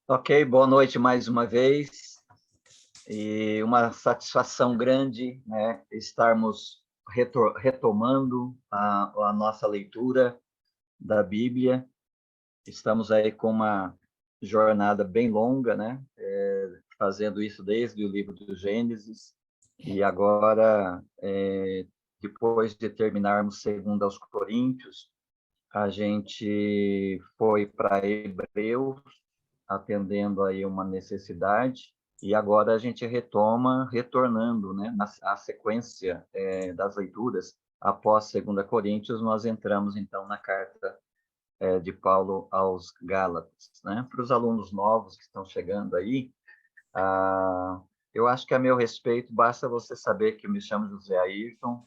Ok, boa noite mais uma vez. E uma satisfação grande, né, estarmos retomando a nossa leitura da Bíblia. Estamos aí com uma jornada bem longa, né, fazendo isso desde o livro do Gênesis. E agora, depois de terminarmos segundo aos Coríntios, a gente foi para Hebreus, atendendo aí uma necessidade, e agora a gente retornando, né, a sequência das leituras, após 2 Coríntios, nós entramos, então, na carta de Paulo aos Gálatas, né? Para os alunos novos que estão chegando aí, eu acho que a meu respeito, basta você saber que eu me chamo José Ayrton,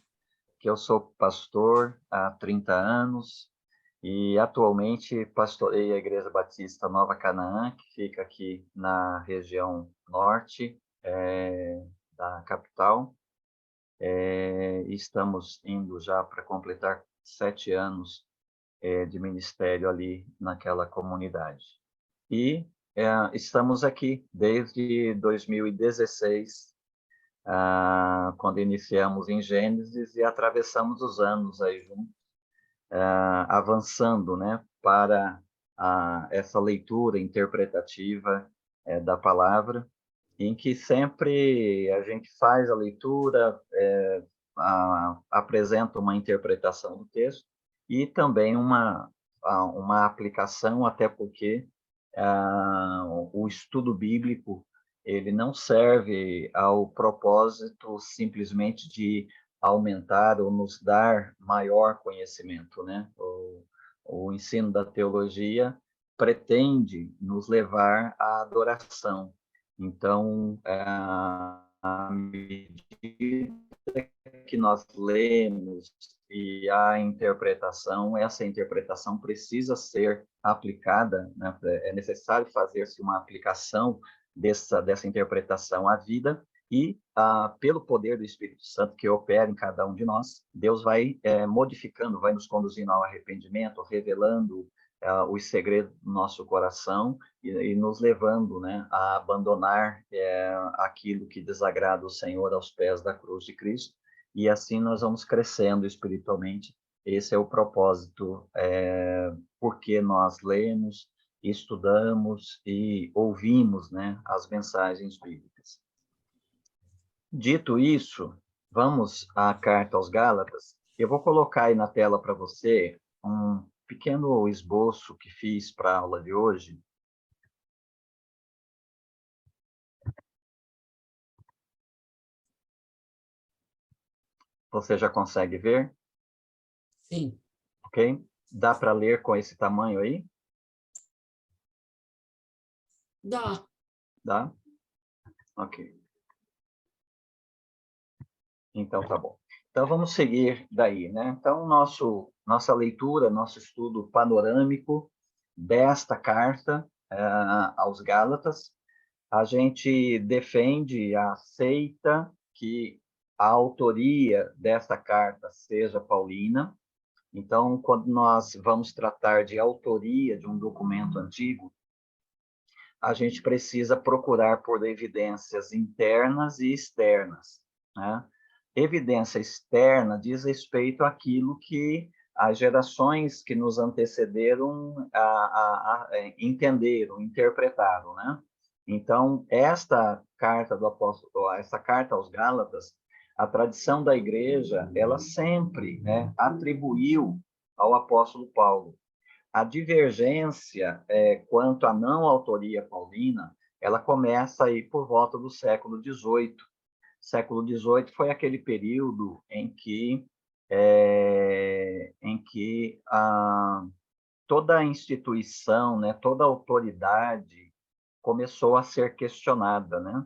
que eu sou pastor há 30 anos, e atualmente pastorei a Igreja Batista Nova Canaã, que fica aqui na região norte da capital. Estamos indo já para completar 7 anos de ministério ali naquela comunidade. E estamos aqui desde 2016, quando iniciamos em Gênesis e atravessamos os anos aí juntos, avançando, né, para essa leitura interpretativa da palavra, em que sempre a gente faz a leitura, apresenta uma interpretação do texto e também uma aplicação, até porque o estudo bíblico ele não serve ao propósito simplesmente de aumentar ou nos dar maior conhecimento, né? O ensino da teologia pretende nos levar à adoração. Então, à medida que nós lemos e a interpretação, essa interpretação precisa ser aplicada, né? É necessário fazer-se uma aplicação dessa interpretação à vida, e pelo poder do Espírito Santo que opera em cada um de nós, Deus vai modificando, vai nos conduzindo ao arrependimento, revelando os segredos do nosso coração e nos levando, né, a abandonar aquilo que desagrada o Senhor aos pés da cruz de Cristo, e assim nós vamos crescendo espiritualmente. Esse é o propósito, porque nós lemos, estudamos e ouvimos, né, as mensagens bíblicas. Dito isso, vamos à carta aos Gálatas. Eu vou colocar aí na tela para você um pequeno esboço que fiz para a aula de hoje. Você já consegue ver? Sim. Ok? Dá para ler com esse tamanho aí? Dá. Dá? Ok. Então, tá bom. Então, vamos seguir daí, né? Então, nossa leitura, nosso estudo panorâmico desta carta aos Gálatas, a gente defende, aceita que a autoria desta carta seja paulina. Então, quando nós vamos tratar de autoria de um documento antigo, a gente precisa procurar por evidências internas e externas, né? Evidência externa diz respeito àquilo que as gerações que nos antecederam entenderam, interpretaram, né? Então, esta carta do apóstolo, essa carta aos Gálatas, a tradição da igreja, ela sempre, né, atribuiu ao apóstolo Paulo. A divergência quanto à não autoria paulina, ela começa aí por volta do século XVIII. Século XVIII foi aquele período em que toda a instituição, né, toda a autoridade começou a ser questionada, né?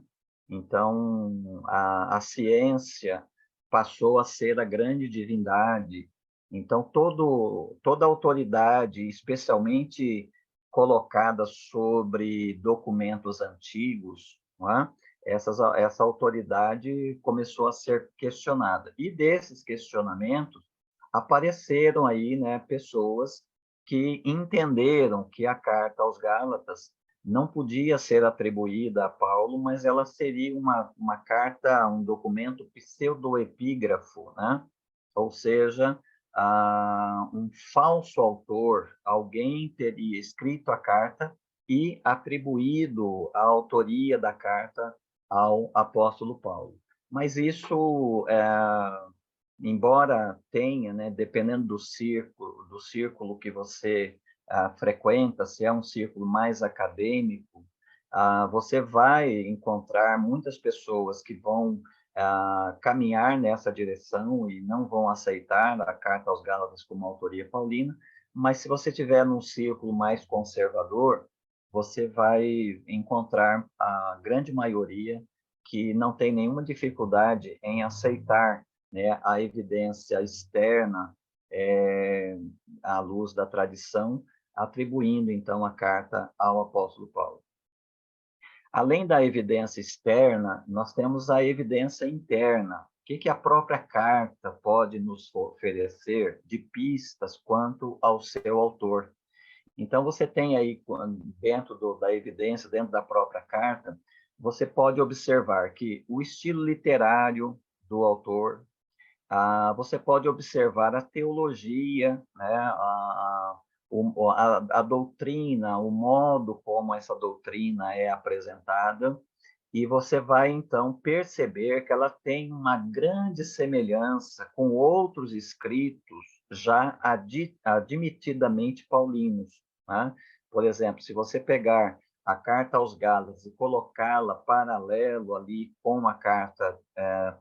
Então, a ciência passou a ser a grande divindade. Então, toda a autoridade, especialmente colocada sobre documentos antigos, não é? Essa autoridade começou a ser questionada. E desses questionamentos, apareceram aí, né, pessoas que entenderam que a carta aos Gálatas não podia ser atribuída a Paulo, mas ela seria uma carta, um documento pseudoepígrafo, né? Ou seja, um falso autor, alguém teria escrito a carta e atribuído a autoria da carta ao apóstolo Paulo. Mas isso, embora tenha, né, dependendo do círculo que você frequenta, se é um círculo mais acadêmico, você vai encontrar muitas pessoas que vão caminhar nessa direção e não vão aceitar a Carta aos Gálatas como autoria paulina, mas se você tiver num círculo mais conservador, você vai encontrar a grande maioria que não tem nenhuma dificuldade em aceitar, né, a evidência externa à luz da tradição, atribuindo, então, a carta ao apóstolo Paulo. Além da evidência externa, nós temos a evidência interna. O que a própria carta pode nos oferecer de pistas quanto ao seu autor? Então, você tem aí, dentro da evidência, dentro da própria carta, você pode observar que o estilo literário do autor, você pode observar a teologia, né, a doutrina, o modo como essa doutrina é apresentada, e você vai, então, perceber que ela tem uma grande semelhança com outros escritos já admitidamente paulinos. Né? Por exemplo, se você pegar a carta aos Gálatas e colocá-la paralelo ali com a carta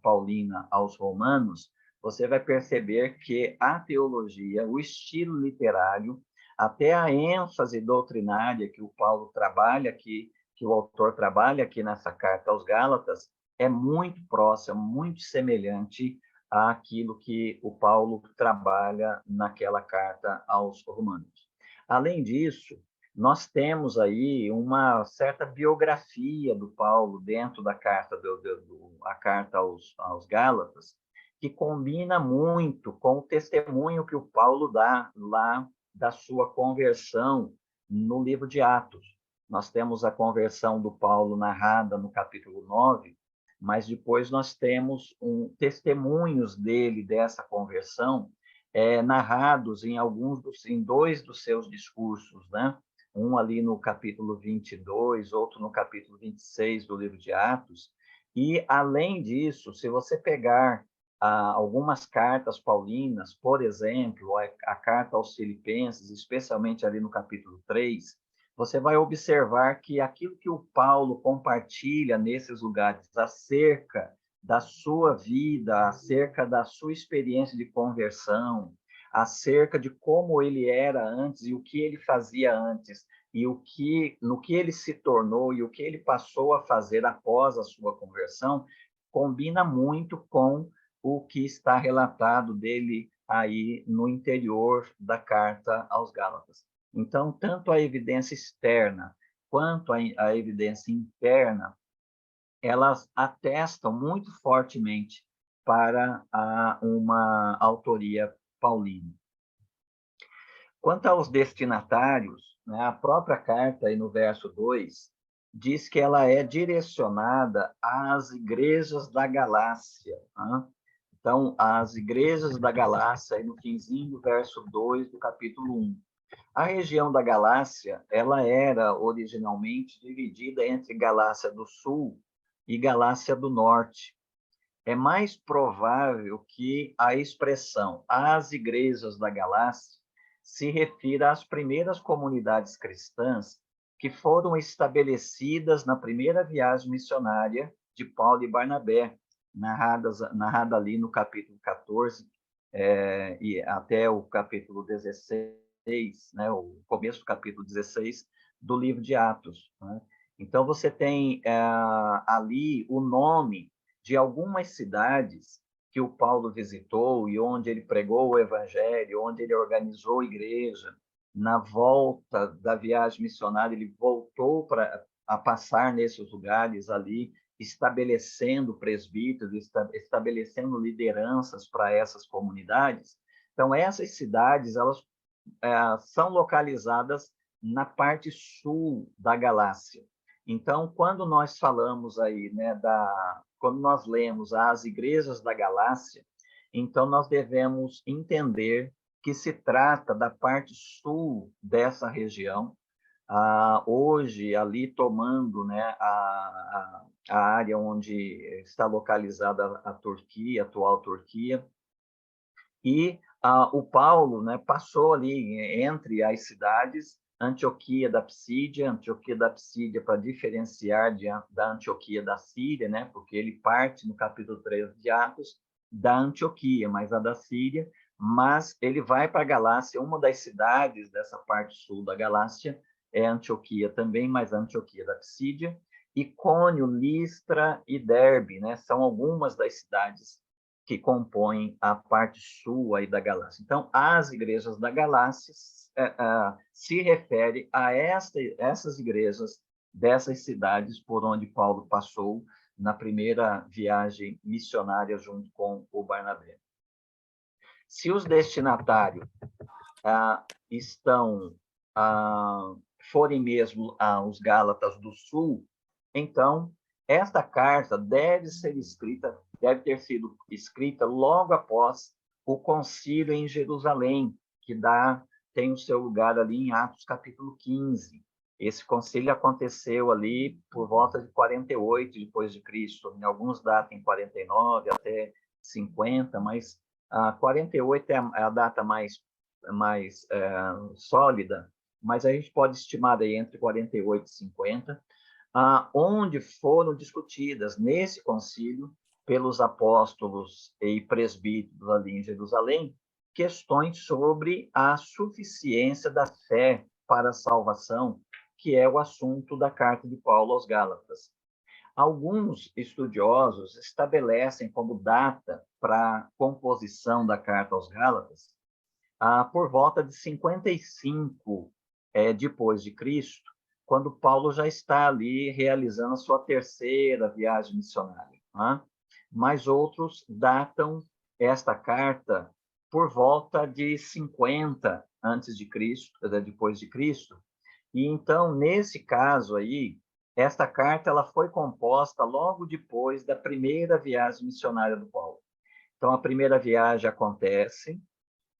paulina aos Romanos, você vai perceber que a teologia, o estilo literário, até a ênfase doutrinária que o Paulo trabalha aqui, que o autor trabalha aqui nessa carta aos Gálatas, é muito próximo, muito semelhante àquilo que o Paulo trabalha naquela carta aos Romanos. Além disso, nós temos aí uma certa biografia do Paulo dentro da carta, a carta aos Gálatas, que combina muito com o testemunho que o Paulo dá lá da sua conversão no livro de Atos. Nós temos a conversão do Paulo narrada no capítulo 9, mas depois nós temos testemunhos dele dessa conversão narrados em dois dos seus discursos, né? Um ali no capítulo 22, outro no capítulo 26 do livro de Atos. E, além disso, se você pegar algumas cartas paulinas, por exemplo, a carta aos Filipenses, especialmente ali no capítulo 3, você vai observar que aquilo que o Paulo compartilha nesses lugares acerca da sua vida, acerca da sua experiência de conversão, acerca de como ele era antes e o que ele fazia antes, e no que ele se tornou e o que ele passou a fazer após a sua conversão, combina muito com o que está relatado dele aí no interior da carta aos Gálatas. Então, tanto a evidência externa quanto a evidência interna, elas atestam muito fortemente para uma autoria paulina. Quanto aos destinatários, né, a própria carta, aí no verso 2, diz que ela é direcionada às igrejas da Galácia. Né? Então, as igrejas da Galácia, aí no finzinho do verso 2 do capítulo 1. A região da Galácia, ela era originalmente dividida entre Galácia do Sul e Galácia do Norte. É mais provável que a expressão as igrejas da Galácia se refira às primeiras comunidades cristãs que foram estabelecidas na primeira viagem missionária de Paulo e Barnabé, narrada ali no capítulo 14 e até o capítulo 16, né, o começo do capítulo 16 do livro de Atos. Né? Então, você tem ali o nome de algumas cidades que o Paulo visitou e onde ele pregou o evangelho, onde ele organizou a igreja. Na volta da viagem missionária, ele voltou a passar nesses lugares ali, estabelecendo presbíteros, estabelecendo lideranças para essas comunidades. Então, essas cidades, elas são localizadas na parte sul da Galácia. Então, quando nós falamos aí, né, quando nós lemos as igrejas da Galácia, então nós devemos entender que se trata da parte sul dessa região, hoje ali tomando, né, a área onde está localizada a Turquia, a atual Turquia, e o Paulo, né, passou ali entre as cidades, Antioquia da Psídia para diferenciar da Antioquia da Síria, né, porque ele parte no capítulo 3 de Atos da Antioquia, mas a da Síria, mas ele vai para a Galácia, uma das cidades dessa parte sul da Galácia é Antioquia também, mas Antioquia da Psídia, Icônio, Listra e Derbe, né, são algumas das cidades que compõem a parte sul aí da Galácia. Então, as igrejas da Galácia se refere a essas igrejas dessas cidades por onde Paulo passou na primeira viagem missionária junto com o Barnabé. Se os destinatários forem mesmo os Gálatas do Sul, então esta carta deve ter sido escrita logo após o concílio em Jerusalém, que tem o seu lugar ali em Atos capítulo 15. Esse concílio aconteceu ali por volta de 48 depois de Cristo. Em alguns datam em 49 até 50, mas 48 é a data mais sólida, mas a gente pode estimar aí entre 48 e 50, onde foram discutidas nesse concílio pelos apóstolos e presbíteros ali em Jerusalém questões sobre a suficiência da fé para a salvação, que é o assunto da carta de Paulo aos Gálatas. Alguns estudiosos estabelecem como data para a composição da carta aos Gálatas por volta de 55 depois de Cristo, quando Paulo já está ali realizando a sua terceira viagem missionária. Né? Mas outros datam esta carta por volta de 50 antes de Cristo, depois de Cristo. E então, nesse caso aí, esta carta ela foi composta logo depois da primeira viagem missionária do Paulo. Então, a primeira viagem acontece,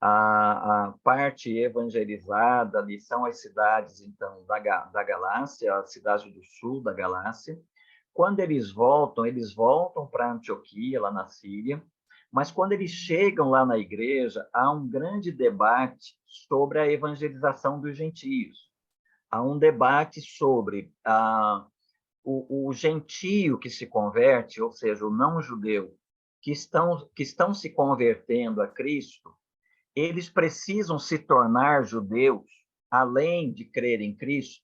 a parte evangelizada ali são as cidades, então, da Galácia, a cidade do sul da Galácia. Quando eles voltam para Antioquia, lá na Síria, mas quando eles chegam lá na igreja, há um grande debate sobre a evangelização dos gentios. Há um debate sobre o gentio que se converte, ou seja, o não-judeu, que estão se convertendo a Cristo, eles precisam se tornar judeus, além de crer em Cristo?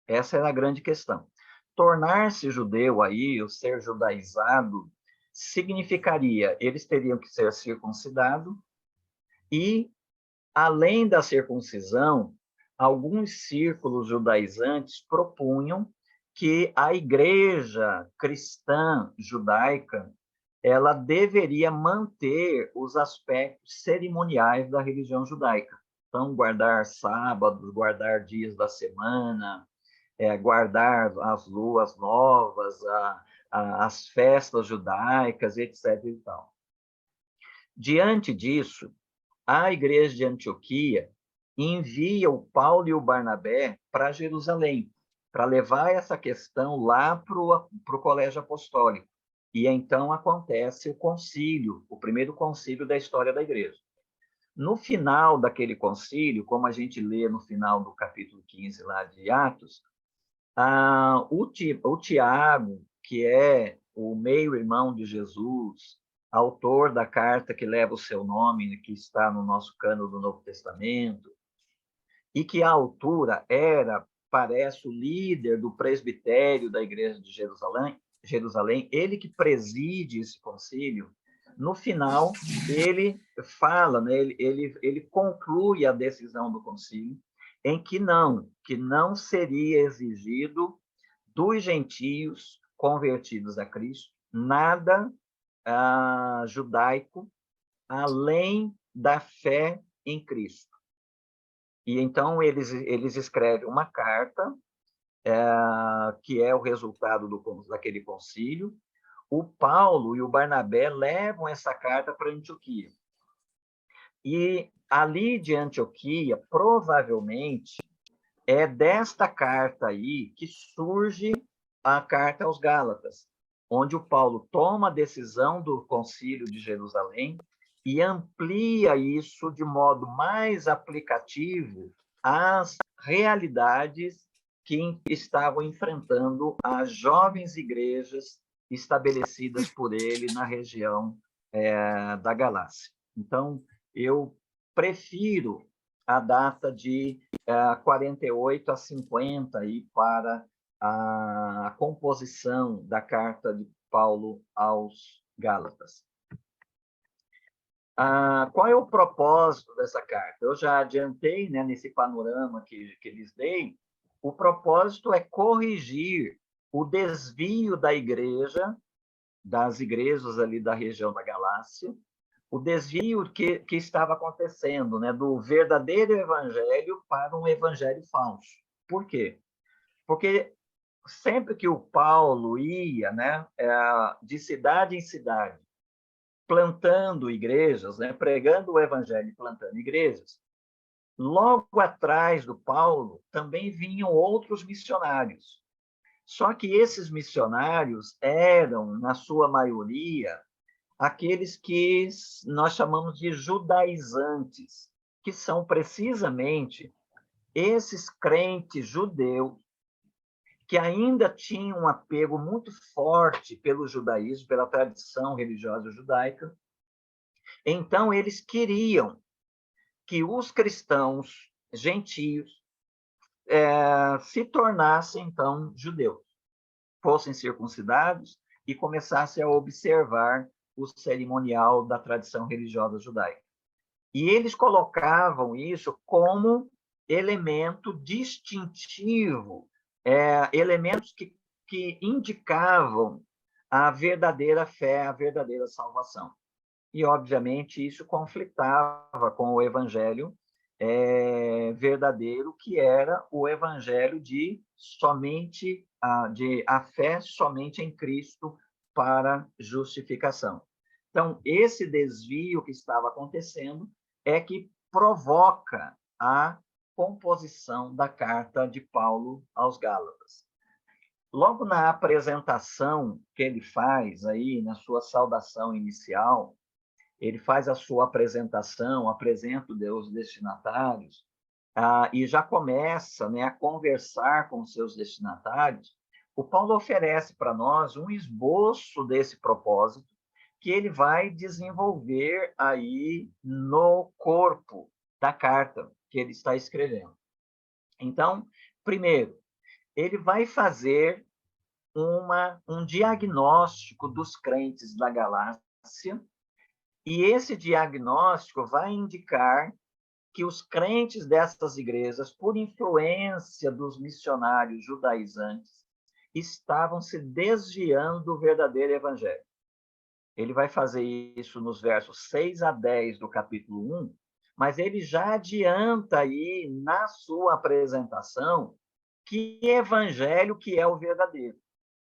Essa era a grande questão. Tornar-se judeu aí, ou ser judaizado, significaria, eles teriam que ser circuncidados e, além da circuncisão, alguns círculos judaizantes propunham que a igreja cristã judaica ela deveria manter os aspectos cerimoniais da religião judaica. Então, guardar sábados, guardar dias da semana, guardar as luas novas, as festas judaicas, etc. E tal. Diante disso, a igreja de Antioquia envia o Paulo e o Barnabé para Jerusalém, para levar essa questão lá para o colégio apostólico. E então acontece o concílio, o primeiro concílio da história da igreja. No final daquele concílio, como a gente lê no final do capítulo 15 lá de Atos, o Tiago, que é o meio-irmão de Jesus, autor da carta que leva o seu nome, que está no nosso cânon do Novo Testamento, e que à altura parece o líder do presbitério da igreja de Jerusalém, ele que preside esse concílio, no final, ele fala, né, ele conclui a decisão do concílio em que não seria exigido dos gentios convertidos a Cristo nada judaico além da fé em Cristo. E então eles escrevem uma carta, que é o resultado daquele concílio. O Paulo e o Barnabé levam essa carta para Antioquia. E ali de Antioquia, provavelmente, é desta carta aí que surge a carta aos Gálatas, onde o Paulo toma a decisão do Concílio de Jerusalém e amplia isso de modo mais aplicativo às realidades que estavam enfrentando as jovens igrejas estabelecidas por ele na região da Galácia. Então, eu prefiro a data de 48 a 50 aí para a composição da carta de Paulo aos Gálatas. Qual é o propósito dessa carta? Eu já adiantei, né, nesse panorama que lhes dei. O propósito é corrigir o desvio da igreja, das igrejas ali da região da Galácia, o desvio que estava acontecendo, né, do verdadeiro evangelho para um evangelho falso. Por quê? Porque sempre que o Paulo ia, né, de cidade em cidade, plantando igrejas, né, pregando o evangelho e plantando igrejas, logo atrás do Paulo também vinham outros missionários. Só que esses missionários eram, na sua maioria, aqueles que nós chamamos de judaizantes, que são precisamente esses crentes judeus que ainda tinham um apego muito forte pelo judaísmo, pela tradição religiosa judaica. Então, eles queriam que os cristãos gentios se tornassem, então, judeus, fossem circuncidados e começassem a observar o cerimonial da tradição religiosa judaica. E eles colocavam isso como elemento distintivo, elementos que indicavam a verdadeira fé, a verdadeira salvação. E, obviamente, isso conflitava com o evangelho verdadeiro, que era o evangelho de a fé somente em Cristo para justificação. Então, esse desvio que estava acontecendo é que provoca a composição da carta de Paulo aos Gálatas. Logo na apresentação que ele faz aí, na sua saudação inicial, ele faz a sua apresentação, apresenta os destinatários, e já começa, né, a conversar com os seus destinatários. O Paulo oferece para nós um esboço desse propósito que ele vai desenvolver aí no corpo da carta que ele está escrevendo. Então, primeiro, ele vai fazer um diagnóstico dos crentes da Galácia, e esse diagnóstico vai indicar que os crentes dessas igrejas, por influência dos missionários judaizantes, estavam se desviando do verdadeiro evangelho. Ele vai fazer isso nos versos 6 a 10 do capítulo 1, mas ele já adianta aí, na sua apresentação, que evangelho que é o verdadeiro.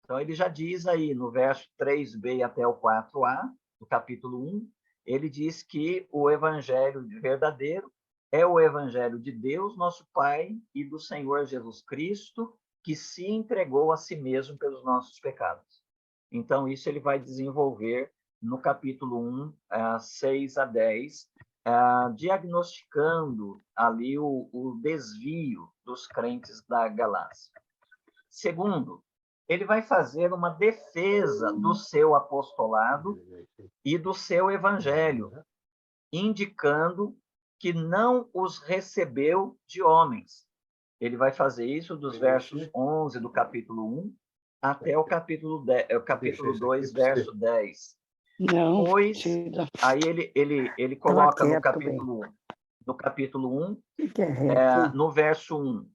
Então, ele já diz aí, no verso 3b até o 4a, do capítulo 1, ele diz que o evangelho verdadeiro é o evangelho de Deus, nosso Pai, e do Senhor Jesus Cristo, que se entregou a si mesmo pelos nossos pecados. Então, isso ele vai desenvolver no capítulo 1, 6 a 10, diagnosticando ali o desvio dos crentes da Galácia. Segundo, ele vai fazer uma defesa do seu apostolado e do seu evangelho, indicando que não os recebeu de homens. Ele vai fazer isso dos versos 11 do capítulo 1 até o capítulo 2, verso 10. Não, Pois, aí ele coloca no capítulo 1, no verso 1,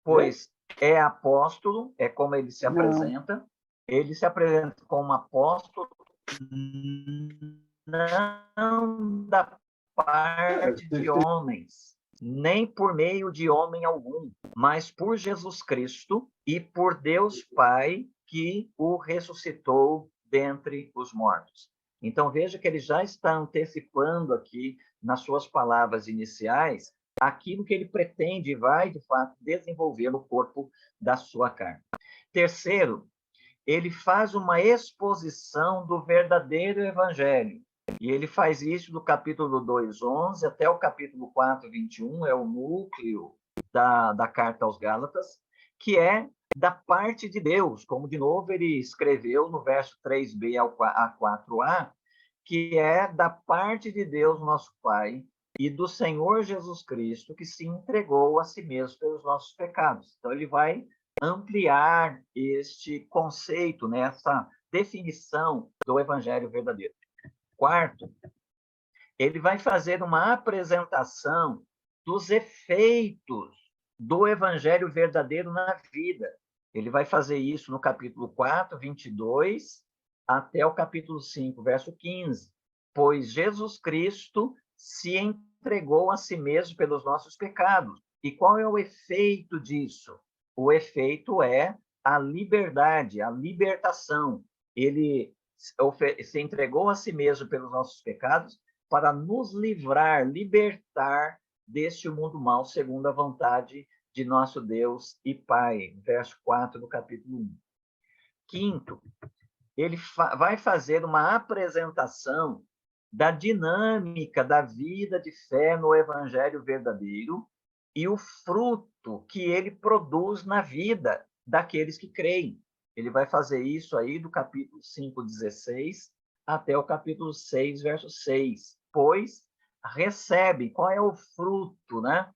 pois é apóstolo, é como ele se apresenta. Ele se apresenta como apóstolo, não da parte de homens, nem por meio de homem algum, mas por Jesus Cristo e por Deus Pai, que o ressuscitou dentre os mortos. Então, veja que ele já está antecipando aqui, nas suas palavras iniciais, aquilo que ele pretende e vai, de fato, desenvolver no corpo da sua carne. Terceiro, ele faz uma exposição do verdadeiro evangelho. E ele faz isso do capítulo 2:11 até o capítulo 4:21, é o núcleo da carta aos Gálatas, que é da parte de Deus, como de novo ele escreveu no verso 3b a 4a, que é da parte de Deus, nosso Pai, e do Senhor Jesus Cristo, que se entregou a si mesmo pelos nossos pecados. Então, ele vai ampliar este conceito, né, essa definição do evangelho verdadeiro. Quarto, ele vai fazer uma apresentação dos efeitos do evangelho verdadeiro na vida. Ele vai fazer isso no capítulo 4, 22, até o capítulo 5, verso 15. Pois Jesus Cristo se entregou a si mesmo pelos nossos pecados. E qual é o efeito disso? O efeito é a liberdade, a libertação. Ele se entregou a si mesmo pelos nossos pecados para nos livrar, libertar deste mundo mau, segundo a vontade de nosso Deus e Pai. Verso 4 do capítulo 1. Quinto, ele vai fazer uma apresentação da dinâmica da vida de fé no evangelho verdadeiro e o fruto que ele produz na vida daqueles que creem. Ele vai fazer isso aí do capítulo 5:16 até o capítulo 6, verso 6. Pois recebe, qual é o fruto, né,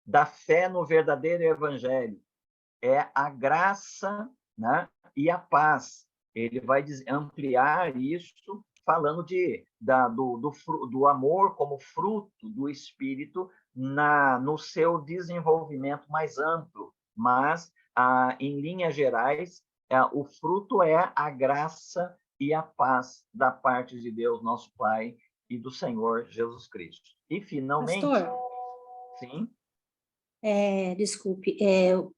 da fé no verdadeiro evangelho? É a graça, né, e a paz. Ele vai ampliar isso falando do amor como fruto do Espírito no seu desenvolvimento mais amplo. Mas, em linhas gerais, o fruto é a graça e a paz da parte de Deus, nosso Pai, e do Senhor Jesus Cristo. E, finalmente... Pastor, Sim? Desculpe,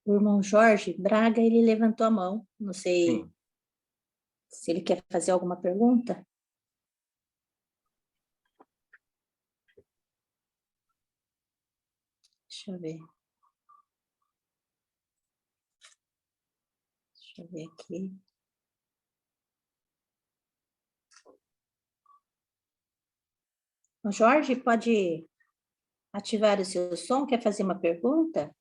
o irmão Jorge Braga, ele levantou a mão. Não sei Sim. se ele quer fazer alguma pergunta. Deixa eu ver. Deixa eu ver aqui. O Jorge, pode ativar o seu som? Quer fazer uma pergunta?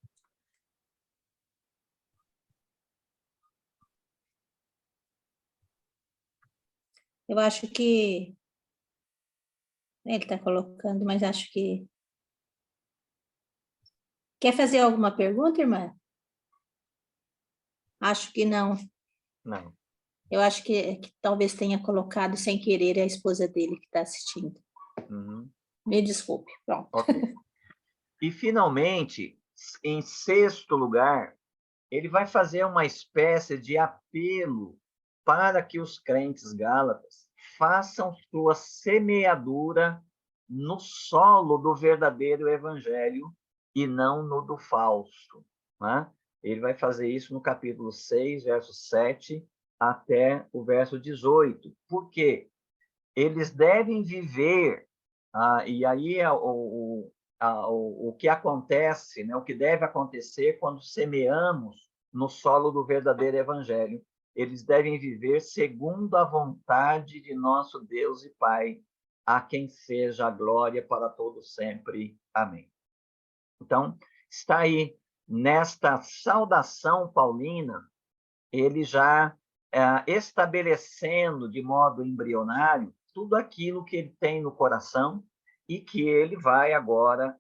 Eu acho que... Ele está colocando, mas acho que... Quer fazer alguma pergunta, irmã? Acho que não. Não. Eu acho que talvez tenha colocado sem querer a esposa dele que está assistindo. Uhum. Me desculpe. Pronto. Ok. E, finalmente, em sexto lugar, ele vai fazer uma espécie de apelo para que os crentes gálatas façam sua semeadura no solo do verdadeiro evangelho e não no do falso, né? Ele vai fazer isso no capítulo 6, verso 7 até o verso 18. Por quê? Eles devem viver, e aí é o que acontece, né, o que deve acontecer quando semeamos no solo do verdadeiro evangelho. Eles devem viver segundo a vontade de nosso Deus e Pai, a quem seja a glória para todos sempre. Amém. Então, está aí, nesta saudação paulina, ele já estabelecendo de modo embrionário tudo aquilo que ele tem no coração e que ele vai agora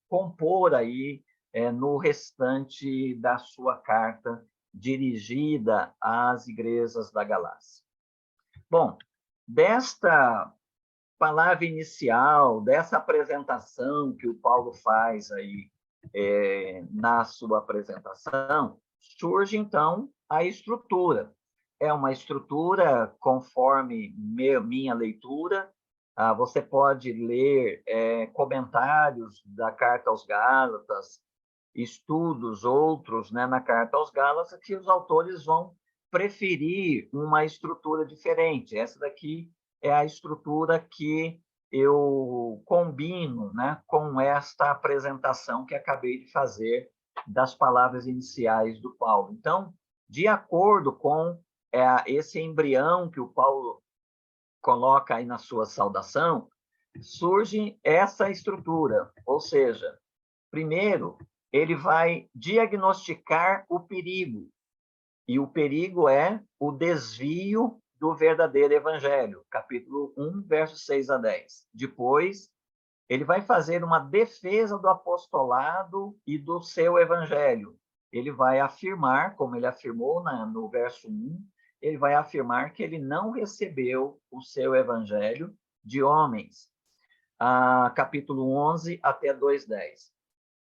compor aí no restante da sua carta dirigida às igrejas da Galácia. Bom, desta palavra inicial, dessa apresentação que o Paulo faz aí na sua apresentação, surge, então, a estrutura. É uma estrutura, conforme minha leitura, Você pode ler comentários da Carta aos Gálatas, estudos outros, né, na Carta aos Gálatas, que os autores vão preferir uma estrutura diferente. Essa daqui é a estrutura que eu combino, né, com esta apresentação que acabei de fazer das palavras iniciais do Paulo. Então, de acordo com esse embrião que o Paulo coloca aí na sua saudação, surge essa estrutura, ou seja, primeiro, ele vai diagnosticar o perigo, e o perigo é o desvio do verdadeiro evangelho, capítulo 1, versos 6 a 10. Depois, ele vai fazer uma defesa do apostolado e do seu evangelho. Ele vai afirmar, como ele afirmou no verso 1, ele vai afirmar que ele não recebeu o seu evangelho de homens, capítulo 11 até 2:10.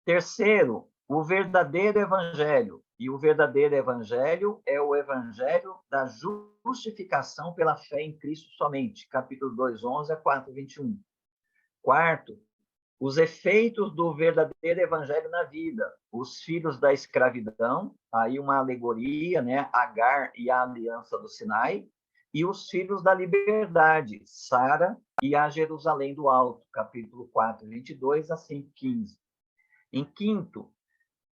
Terceiro, o verdadeiro evangelho. E o verdadeiro evangelho é o evangelho da justificação pela fé em Cristo somente, capítulo 2:11 a 4:21. Quarto, os efeitos do verdadeiro evangelho na vida. Os filhos da escravidão, aí uma alegoria, né? Agar e a aliança do Sinai. E os filhos da liberdade, Sara e a Jerusalém do Alto, capítulo 4, 22 a 5:15. Em quinto,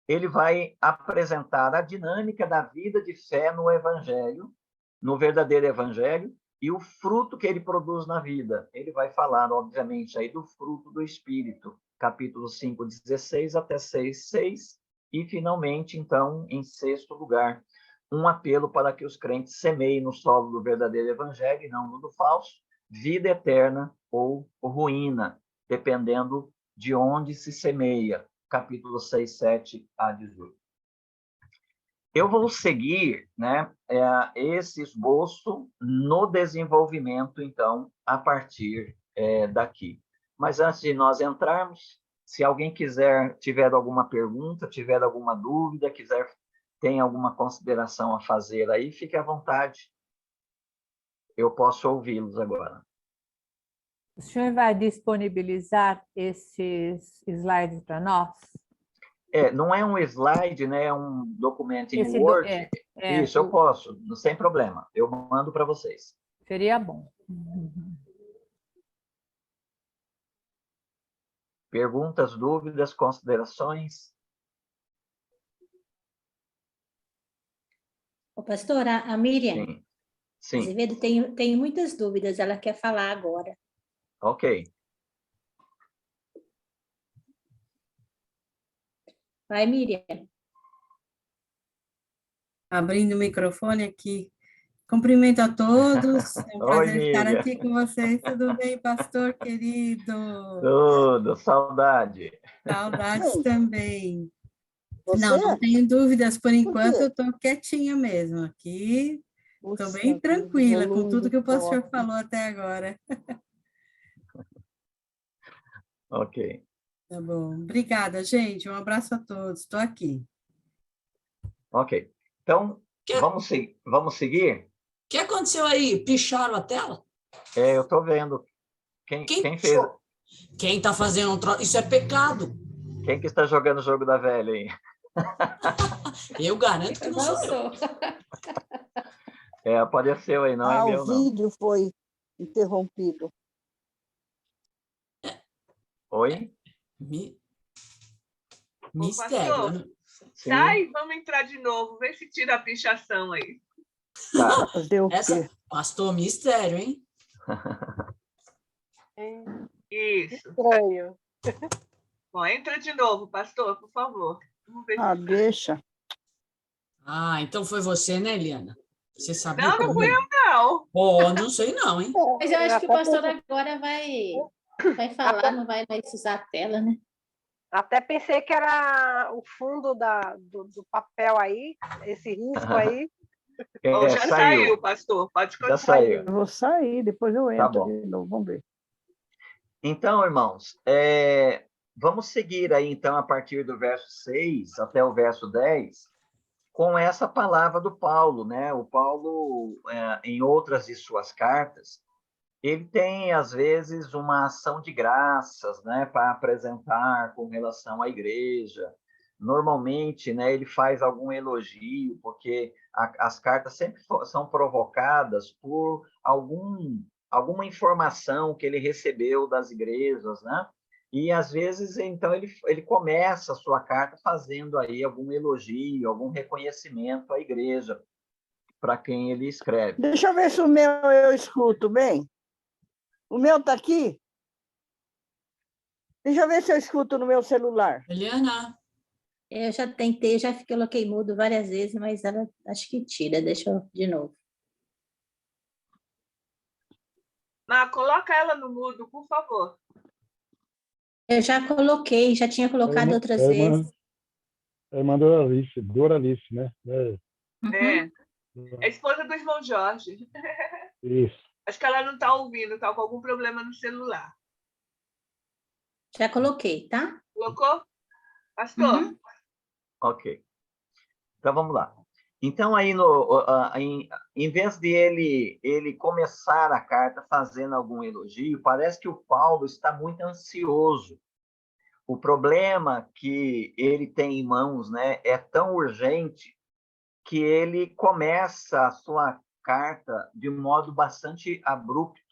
ele vai apresentar a dinâmica da vida de fé no evangelho, no verdadeiro evangelho, e o fruto que ele produz na vida. Ele vai falar, obviamente, aí do fruto do Espírito, capítulo 5, 16 até 6, 6. E, finalmente, então, em sexto lugar, um apelo para que os crentes semeiem no solo do verdadeiro evangelho, e não no do falso, vida eterna ou ruína, dependendo de onde se semeia, capítulo 6, 7 a 18. Eu vou seguir, né, esse esboço no desenvolvimento, então, a partir daqui. Mas antes de nós entrarmos, se alguém tiver alguma pergunta, tiver alguma dúvida, tem alguma consideração a fazer aí, fique à vontade. Eu posso ouvi-los agora. O senhor vai disponibilizar esses slides para nós? Não é um slide, né? É um documento em Word. Isso, eu posso, sem problema. Eu mando para vocês. Seria bom. Perguntas, dúvidas, considerações? Ô, pastora, a Miriam Sim. Azevedo tem muitas dúvidas, ela quer falar agora. Ok. Vai, Miriam. Abrindo o microfone aqui. Cumprimento a todos. É um prazer estar aqui com vocês. Tudo bem, pastor querido? Tudo, saudade. Saudades também. Não tenho dúvidas por enquanto, eu estou quietinha mesmo aqui. Estou bem tranquila com tudo que o pastor falou até agora. Ok. Tá bom. Obrigada, gente. Um abraço a todos. Estou aqui. Ok. Então, vamos seguir? O que aconteceu aí? Picharam a tela? Eu estou vendo. Quem fez? Quem está fazendo um troço? Isso é pecado. Quem que está jogando o jogo da velha aí? Eu garanto que não sou eu. Apareceu aí, não é meu, não. O vídeo foi interrompido. Oi? Mistério. Né? Sai, vamos entrar de novo. Vê se tira a pichação aí. Tá. Fazer o quê? Pastor, mistério, hein? Isso. Estranho. Bom, entra de novo, pastor, por favor. Vamos ver se... Deixa. Então foi você, né, Eliana? Você sabia? Não fui eu, não. Não sei não, hein? Mas eu acho que o pastor agora vai falar, não vai mais usar a tela, né? Até pensei que era o fundo do papel aí, esse risco aí. Já saiu, pastor. Pode continuar. Já saiu. Eu vou sair, depois eu entro bom. de novo, vamos ver. Então, irmãos, vamos seguir aí, então, a partir do verso 6 até o verso 10, com essa palavra do Paulo, né? O Paulo, em outras de suas cartas, ele tem, às vezes, uma ação de graças, né, para apresentar com relação à igreja. Normalmente, né, ele faz algum elogio, porque as cartas sempre são provocadas por alguma informação que ele recebeu das igrejas, né? E, às vezes, então, ele começa a sua carta fazendo aí algum elogio, algum reconhecimento à igreja, para quem ele escreve. Deixa eu ver se o meu eu escuto bem. O meu está aqui? Deixa eu ver se eu escuto no meu celular. Eliana, Eu já tentei, já coloquei mudo várias vezes, mas ela acho que tira. Deixa eu de novo. Coloca ela no mudo, por favor. Eu já coloquei, já tinha colocado outras vezes. É irmã Doralice, né? É a esposa do irmão Jorge. Isso. Acho que ela não está ouvindo, está com algum problema no celular. Já coloquei, tá? Colocou? Pastor? Ok. Então, vamos lá. Então, aí, em vez de ele começar a carta fazendo algum elogio, parece que o Paulo está muito ansioso. O problema que ele tem em mãos, né, é tão urgente que ele começa a sua carta de um modo bastante abrupto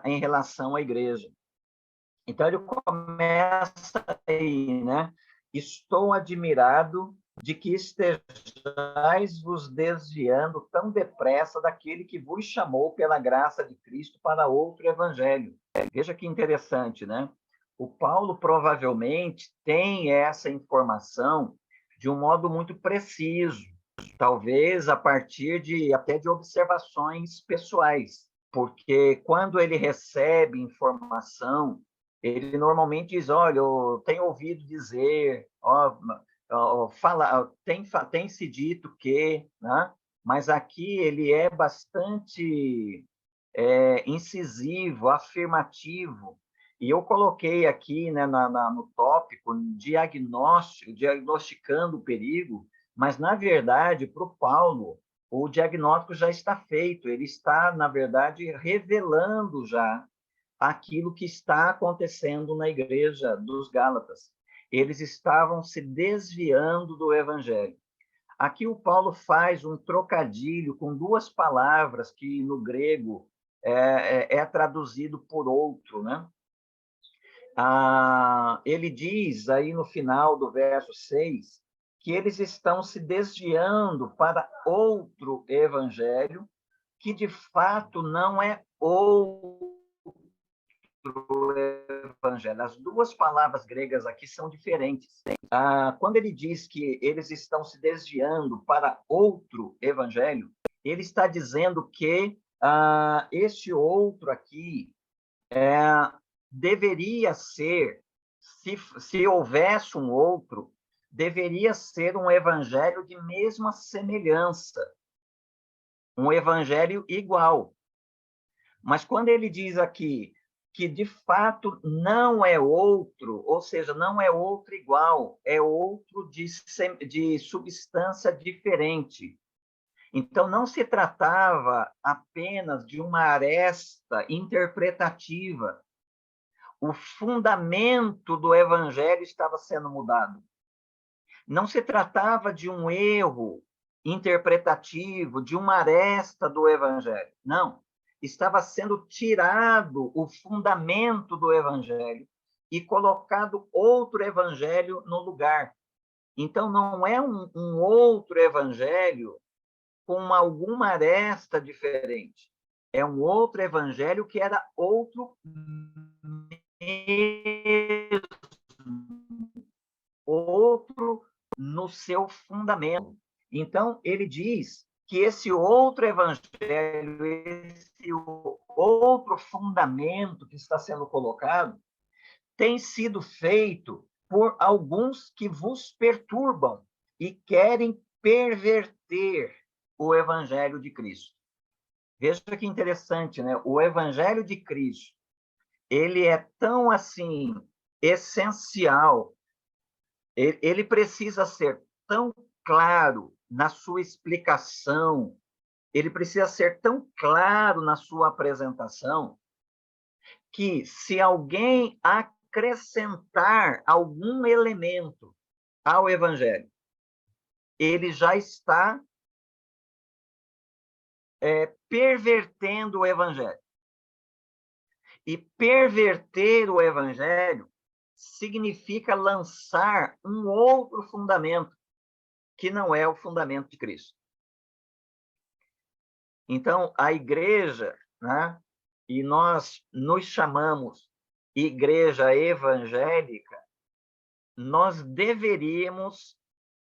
em relação à igreja. Então, ele começa aí, né? Estou admirado de que estejais vos desviando tão depressa daquele que vos chamou pela graça de Cristo para outro evangelho. Veja que interessante, né? O Paulo provavelmente tem essa informação de um modo muito preciso, talvez a partir até de observações pessoais, porque quando ele recebe informação, ele normalmente diz, olha, eu tenho ouvido dizer, tem se dito que, né? Mas aqui ele é bastante incisivo, afirmativo. E eu coloquei aqui, né, no tópico, diagnosticando o perigo, mas, na verdade, para o Paulo, o diagnóstico já está feito, ele está, na verdade, revelando já aquilo que está acontecendo na igreja dos Gálatas. Eles estavam se desviando do evangelho. Aqui o Paulo faz um trocadilho com duas palavras que no grego é traduzido por outro, né? Ele diz aí no final do verso 6 que eles estão se desviando para outro evangelho que de fato não é outro evangelho. As duas palavras gregas aqui são diferentes. Quando ele diz que eles estão se desviando para outro evangelho, ele está dizendo que esse outro aqui deveria ser, se houvesse um outro, deveria ser um evangelho de mesma semelhança, um evangelho igual. Mas quando ele diz aqui que de fato não é outro, ou seja, não é outro igual, é outro de substância diferente. Então, não se tratava apenas de uma aresta interpretativa. O fundamento do evangelho estava sendo mudado. Não se tratava de um erro interpretativo, de uma aresta do evangelho. Não. Estava sendo tirado o fundamento do evangelho e colocado outro evangelho no lugar. Então, não é um outro evangelho com alguma aresta diferente. É um outro evangelho que era outro mesmo, outro no seu fundamento. Então, ele diz que esse outro evangelho, esse outro fundamento que está sendo colocado, tem sido feito por alguns que vos perturbam e querem perverter o evangelho de Cristo. Veja que interessante, né? O evangelho de Cristo, ele é tão assim essencial, ele precisa ser tão claro na sua explicação, ele precisa ser tão claro na sua apresentação que, se alguém acrescentar algum elemento ao Evangelho, ele já está pervertendo o Evangelho. E perverter o Evangelho significa lançar um outro fundamento, que não é o fundamento de Cristo. Então, a igreja, né, e nós nos chamamos igreja evangélica, nós deveríamos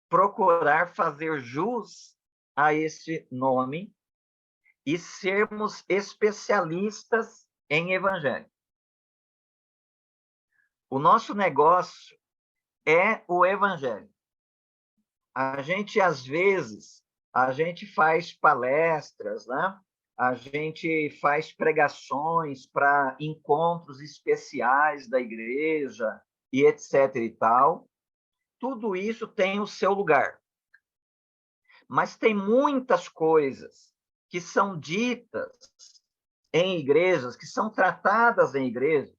procurar fazer jus a esse nome e sermos especialistas em evangelho. O nosso negócio é o evangelho. A gente, às vezes, a gente faz palestras, né? A gente faz pregações para encontros especiais da igreja e etc. e tal. Tudo isso tem o seu lugar. Mas tem muitas coisas que são ditas em igrejas, que são tratadas em igrejas,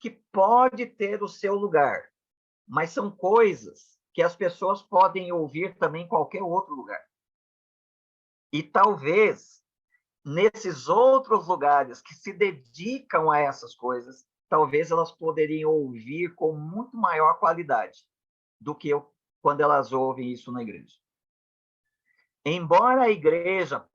que pode ter o seu lugar, mas são coisas que as pessoas podem ouvir também em qualquer outro lugar. E talvez, nesses outros lugares que se dedicam a essas coisas, talvez elas poderiam ouvir com muito maior qualidade do que quando elas ouvem isso na igreja. Embora a igreja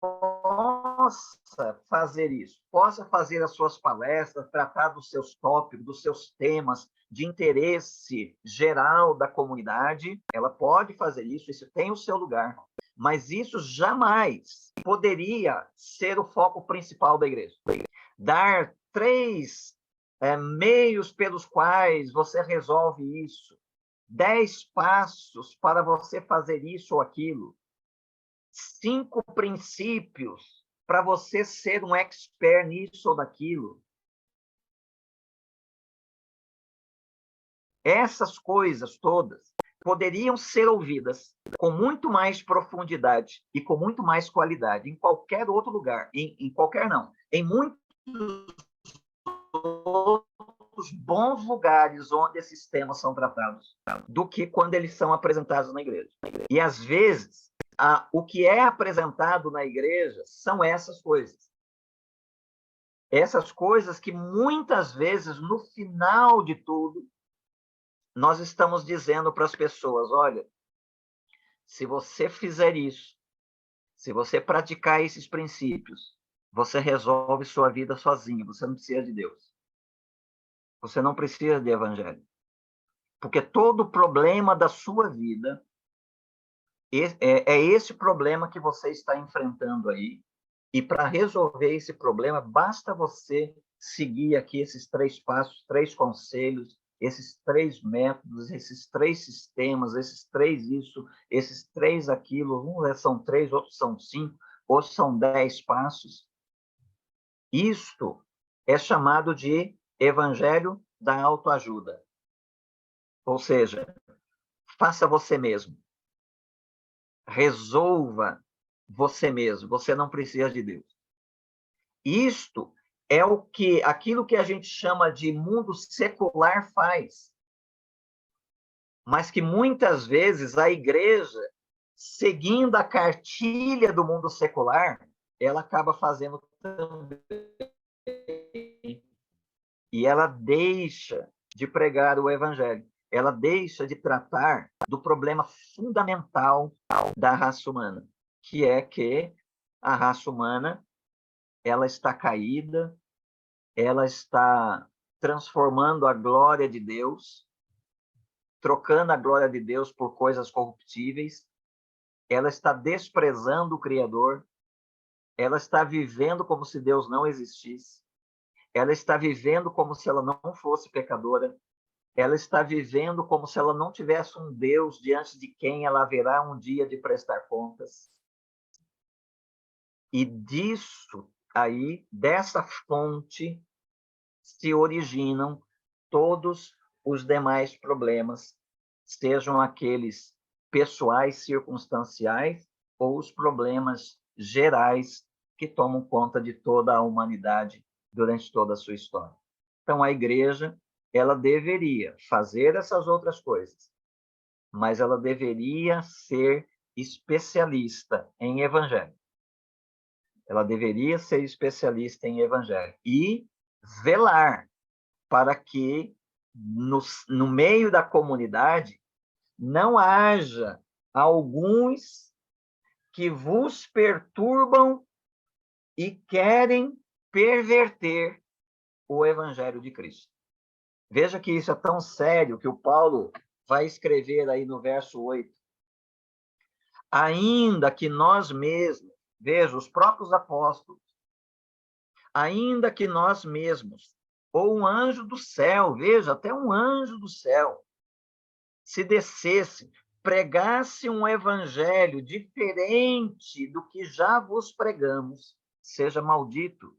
possa fazer isso, possa fazer as suas palestras, tratar dos seus tópicos, dos seus temas de interesse geral da comunidade, ela pode fazer isso, isso tem o seu lugar, mas isso jamais poderia ser o foco principal da igreja. Dar 3 meios pelos quais você resolve isso, 10 passos para você fazer isso ou aquilo, 5 princípios para você ser um expert nisso ou daquilo. Essas coisas todas poderiam ser ouvidas com muito mais profundidade e com muito mais qualidade em qualquer outro lugar, em qualquer não, em muitos outros bons lugares onde esses temas são tratados, do que quando eles são apresentados na igreja. E às vezes o que é apresentado na igreja são essas coisas. Essas coisas que muitas vezes, no final de tudo, nós estamos dizendo para as pessoas, olha, se você fizer isso, se você praticar esses princípios, você resolve sua vida sozinho, você não precisa de Deus. Você não precisa de evangelho. Porque todo problema da sua vida é esse problema que você está enfrentando aí. E para resolver esse problema, basta você seguir aqui esses 3 passos, 3 conselhos, esses 3 métodos, esses 3 sistemas, esses 3 isso, esses 3 aquilo. Uns são 3, outros são 5, outros são 10 passos. Isto é chamado de evangelho da autoajuda. Ou seja, faça você mesmo. Resolva você mesmo. Você não precisa de Deus. Isto é aquilo que a gente chama de mundo secular faz. Mas que muitas vezes a igreja, seguindo a cartilha do mundo secular, ela acaba fazendo também. E ela deixa de pregar o evangelho. Ela deixa de tratar do problema fundamental da raça humana, que é que a raça humana ela está caída, ela está transformando a glória de Deus, trocando a glória de Deus por coisas corruptíveis, ela está desprezando o Criador, ela está vivendo como se Deus não existisse, ela está vivendo como se ela não fosse pecadora, ela está vivendo como se ela não tivesse um Deus diante de quem ela haverá um dia de prestar contas. E disso aí, dessa fonte, se originam todos os demais problemas, sejam aqueles pessoais, circunstanciais, ou os problemas gerais que tomam conta de toda a humanidade durante toda a sua história. Então, a igreja, ela deveria fazer essas outras coisas, mas ela deveria ser especialista em evangelho. Ela deveria ser especialista em evangelho e zelar para que no meio da comunidade não haja alguns que vos perturbam e querem perverter o evangelho de Cristo. Veja que isso é tão sério que o Paulo vai escrever aí no verso 8. Ainda que nós mesmos, veja, os próprios apóstolos, ainda que nós mesmos, ou um anjo do céu, veja, até um anjo do céu, se descesse, pregasse um evangelho diferente do que já vos pregamos, seja maldito,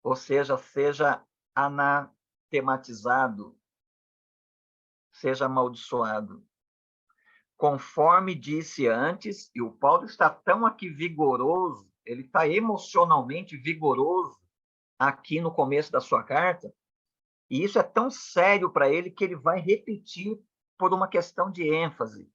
ou seja anatematizado, seja amaldiçoado. Conforme disse antes, e o Paulo está tão aqui vigoroso, ele está emocionalmente vigoroso aqui no começo da sua carta, e isso é tão sério para ele que ele vai repetir por uma questão de ênfase.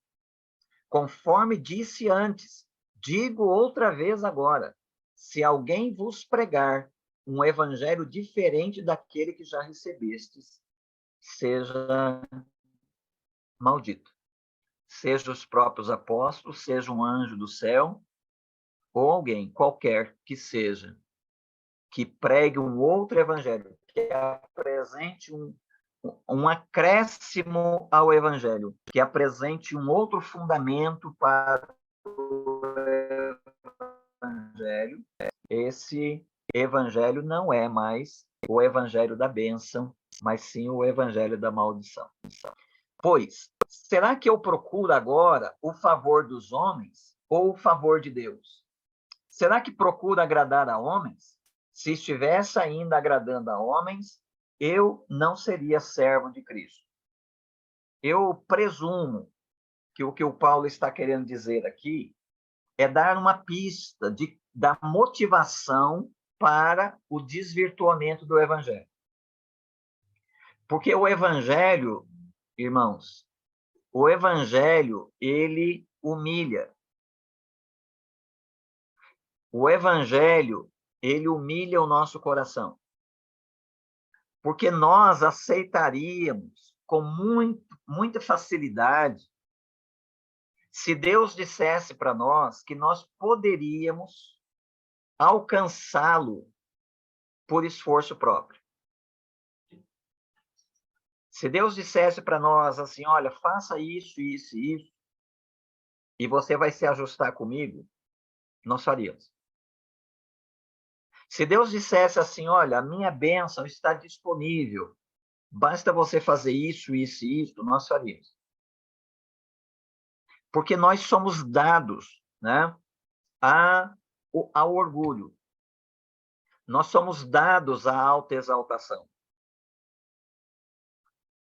Conforme disse antes, digo outra vez agora, se alguém vos pregar um evangelho diferente daquele que já recebestes, seja maldito. Seja os próprios apóstolos, seja um anjo do céu, ou alguém qualquer que seja, que pregue um outro evangelho, que apresente um acréscimo ao evangelho, que apresente um outro fundamento para o evangelho. Esse evangelho não é mais o evangelho da bênção, mas sim o evangelho da maldição. Pois, será que eu procuro agora o favor dos homens ou o favor de Deus? Será que procuro agradar a homens? Se estivesse ainda agradando a homens, eu não seria servo de Cristo. Eu presumo que o que o Paulo está querendo dizer aqui é dar uma pista da motivação para o desvirtuamento do evangelho. Porque o evangelho, irmãos, o evangelho, ele humilha. O evangelho, ele humilha o nosso coração. Porque nós aceitaríamos com muita facilidade se Deus dissesse para nós que nós poderíamos alcançá-lo por esforço próprio. Se Deus dissesse para nós assim, olha, faça isso, isso e isso, e você vai se ajustar comigo, nós faríamos. Se Deus dissesse assim, olha, a minha bênção está disponível, basta você fazer isso, isso e isso, nós faríamos. Porque nós somos dados, né, ao orgulho. Nós somos dados à autoexaltação.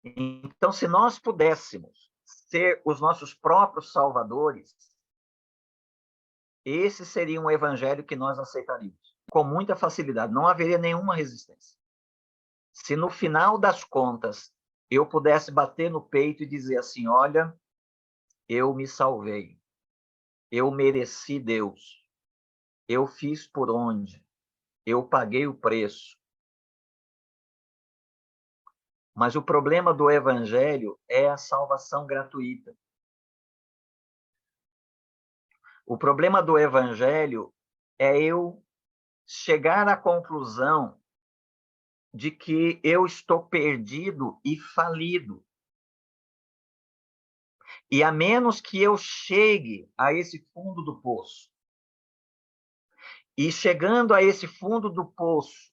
Então, se nós pudéssemos ser os nossos próprios salvadores, esse seria um evangelho que nós aceitaríamos com muita facilidade, não haveria nenhuma resistência. Se no final das contas eu pudesse bater no peito e dizer assim, olha, eu me salvei, eu mereci Deus, eu fiz por onde, eu paguei o preço. Mas o problema do evangelho é a salvação gratuita. O problema do evangelho é eu chegar à conclusão de que eu estou perdido e falido. E a menos que eu chegue a esse fundo do poço, e chegando a esse fundo do poço,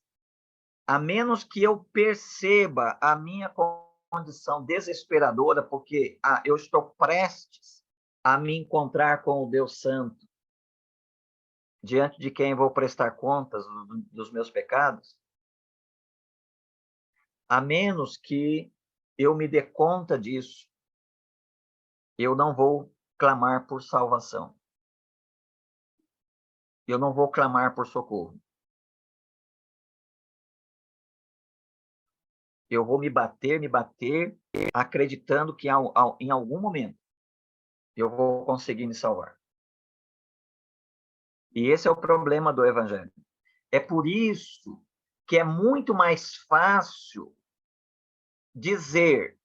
a menos que eu perceba a minha condição desesperadora, porque eu estou prestes a me encontrar com o Deus Santo, diante de quem vou prestar contas dos meus pecados, a menos que eu me dê conta disso, eu não vou clamar por salvação. eu não vou clamar por socorro. Eu vou me bater, acreditando que em algum momento eu vou conseguir me salvar. E esse é o problema do Evangelho. É por isso que é muito mais fácil dizer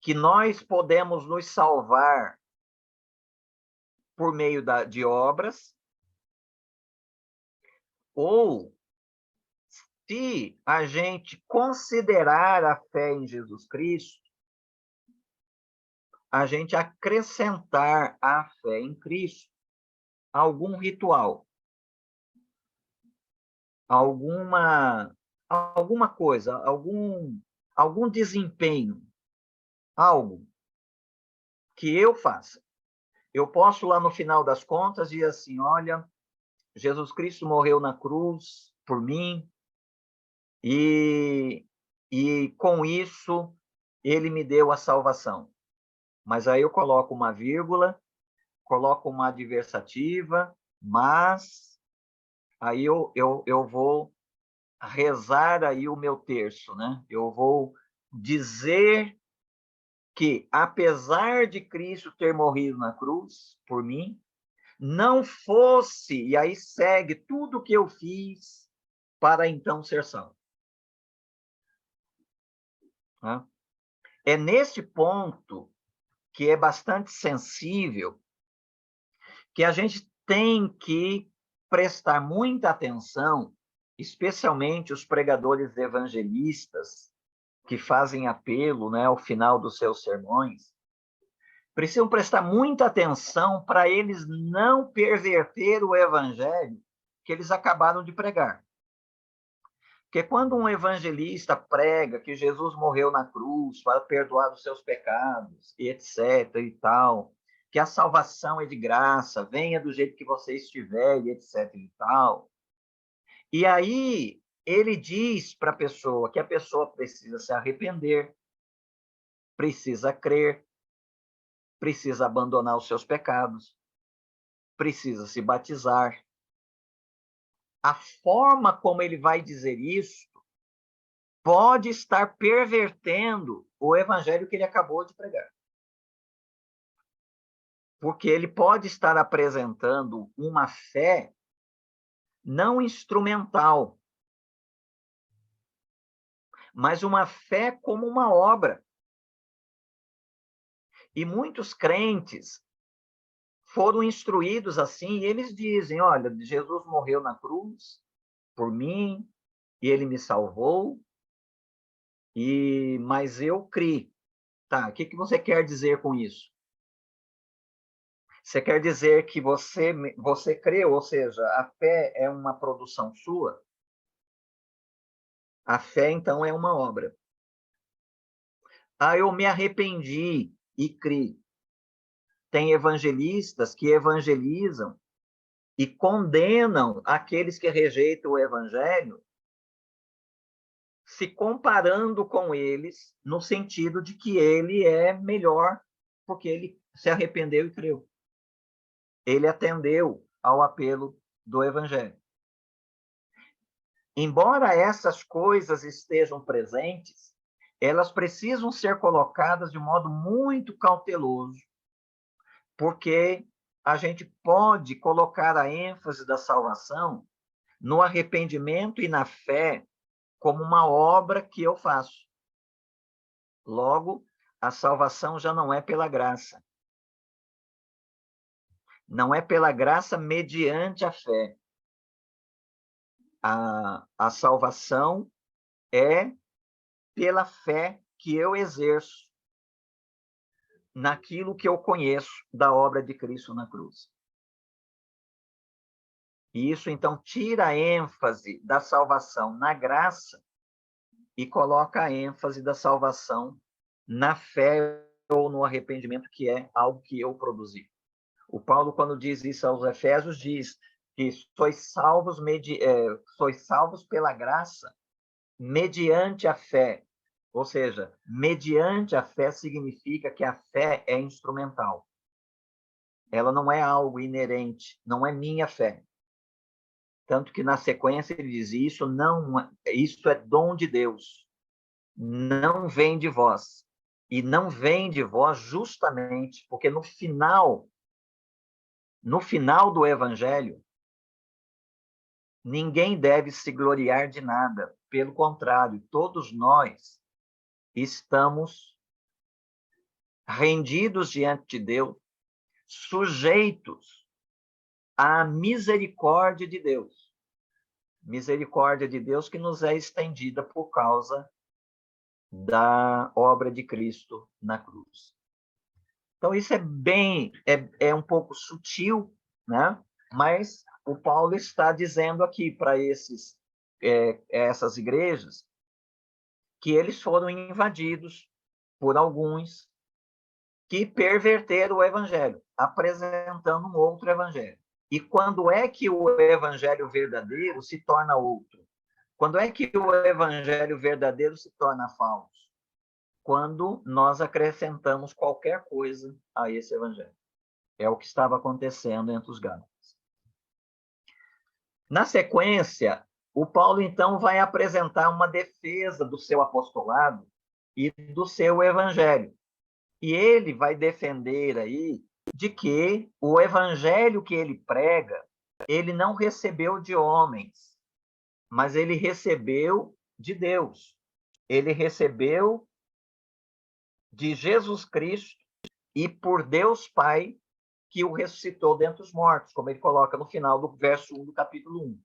que nós podemos nos salvar por meio de obras, ou se a gente considerar a fé em Jesus Cristo, a gente acrescentar à fé em Cristo algum ritual, alguma coisa, algum desempenho, algo que eu faça. Eu posso, lá no final das contas, dizer assim, olha, Jesus Cristo morreu na cruz por mim, e com isso ele me deu a salvação. Mas aí eu coloco uma vírgula, coloco uma adversativa, mas aí eu vou rezar aí o meu terço, né? Eu vou dizer que, apesar de Cristo ter morrido na cruz por mim, não fosse, e aí segue tudo que eu fiz para então ser salvo. É nesse ponto, que é bastante sensível, que a gente tem que prestar muita atenção, especialmente os pregadores evangelistas, que fazem apelo, né, ao final dos seus sermões, precisam prestar muita atenção para eles não perverter o evangelho que eles acabaram de pregar. Porque quando um evangelista prega que Jesus morreu na cruz para perdoar os seus pecados, e etc. e tal, que a salvação é de graça, venha do jeito que você estiver, e etc. e tal. E aí ele diz para a pessoa que a pessoa precisa se arrepender, precisa crer, precisa abandonar os seus pecados, precisa se batizar. A forma como ele vai dizer isso pode estar pervertendo o evangelho que ele acabou de pregar. Porque ele pode estar apresentando uma fé não instrumental, mas uma fé como uma obra. E muitos crentes foram instruídos assim, e eles dizem, olha, Jesus morreu na cruz por mim, e ele me salvou, mas eu criei. Tá, o que você quer dizer com isso? Você quer dizer que você crê, ou seja, a fé é uma produção sua? A fé, então, é uma obra. Eu me arrependi e criei. Tem evangelistas que evangelizam e condenam aqueles que rejeitam o evangelho, se comparando com eles, no sentido de que ele é melhor porque ele se arrependeu e creu. Ele atendeu ao apelo do evangelho. Embora essas coisas estejam presentes, elas precisam ser colocadas de modo muito cauteloso, porque a gente pode colocar a ênfase da salvação no arrependimento e na fé como uma obra que eu faço. Logo, a salvação já não é pela graça. Não é pela graça mediante a fé. A salvação é pela fé que eu exerço naquilo que eu conheço da obra de Cristo na cruz. E isso, então, tira a ênfase da salvação na graça e coloca a ênfase da salvação na fé ou no arrependimento, que é algo que eu produzi. O Paulo, quando diz isso aos Efésios, diz que sois salvos pela graça mediante a fé. Ou seja, mediante a fé significa que a fé é instrumental. Ela não é algo inerente, não é minha fé. Tanto que na sequência ele diz, isso é dom de Deus, não vem de vós. E não vem de vós justamente porque no final do evangelho, ninguém deve se gloriar de nada. Pelo contrário, todos nós estamos rendidos diante de Deus, sujeitos à misericórdia de Deus. Misericórdia de Deus que nos é estendida por causa da obra de Cristo na cruz. Então, isso é um pouco sutil, né? Mas o Paulo está dizendo aqui para essas igrejas que eles foram invadidos por alguns que perverteram o evangelho, apresentando um outro evangelho. E quando é que o evangelho verdadeiro se torna outro? Quando é que o evangelho verdadeiro se torna falso? Quando nós acrescentamos qualquer coisa a esse evangelho. É o que estava acontecendo entre os gálatas. Na sequência, o Paulo, então, vai apresentar uma defesa do seu apostolado e do seu evangelho. E ele vai defender aí de que o evangelho que ele prega, ele não recebeu de homens, mas ele recebeu de Deus. Ele recebeu de Jesus Cristo e por Deus Pai, que o ressuscitou dentre os mortos, como ele coloca no final do verso 1 do capítulo 1.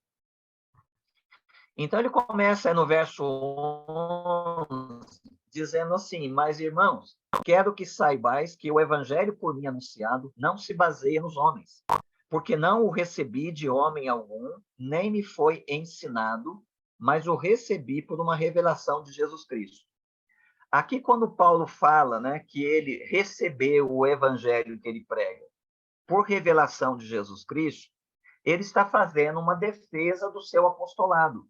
Então, ele começa no verso 11, dizendo assim, mas, irmãos, quero que saibais que o evangelho por mim anunciado não se baseia nos homens, porque não o recebi de homem algum, nem me foi ensinado, mas o recebi por uma revelação de Jesus Cristo. Aqui, quando Paulo fala, né, que ele recebeu o evangelho que ele prega por revelação de Jesus Cristo, ele está fazendo uma defesa do seu apostolado.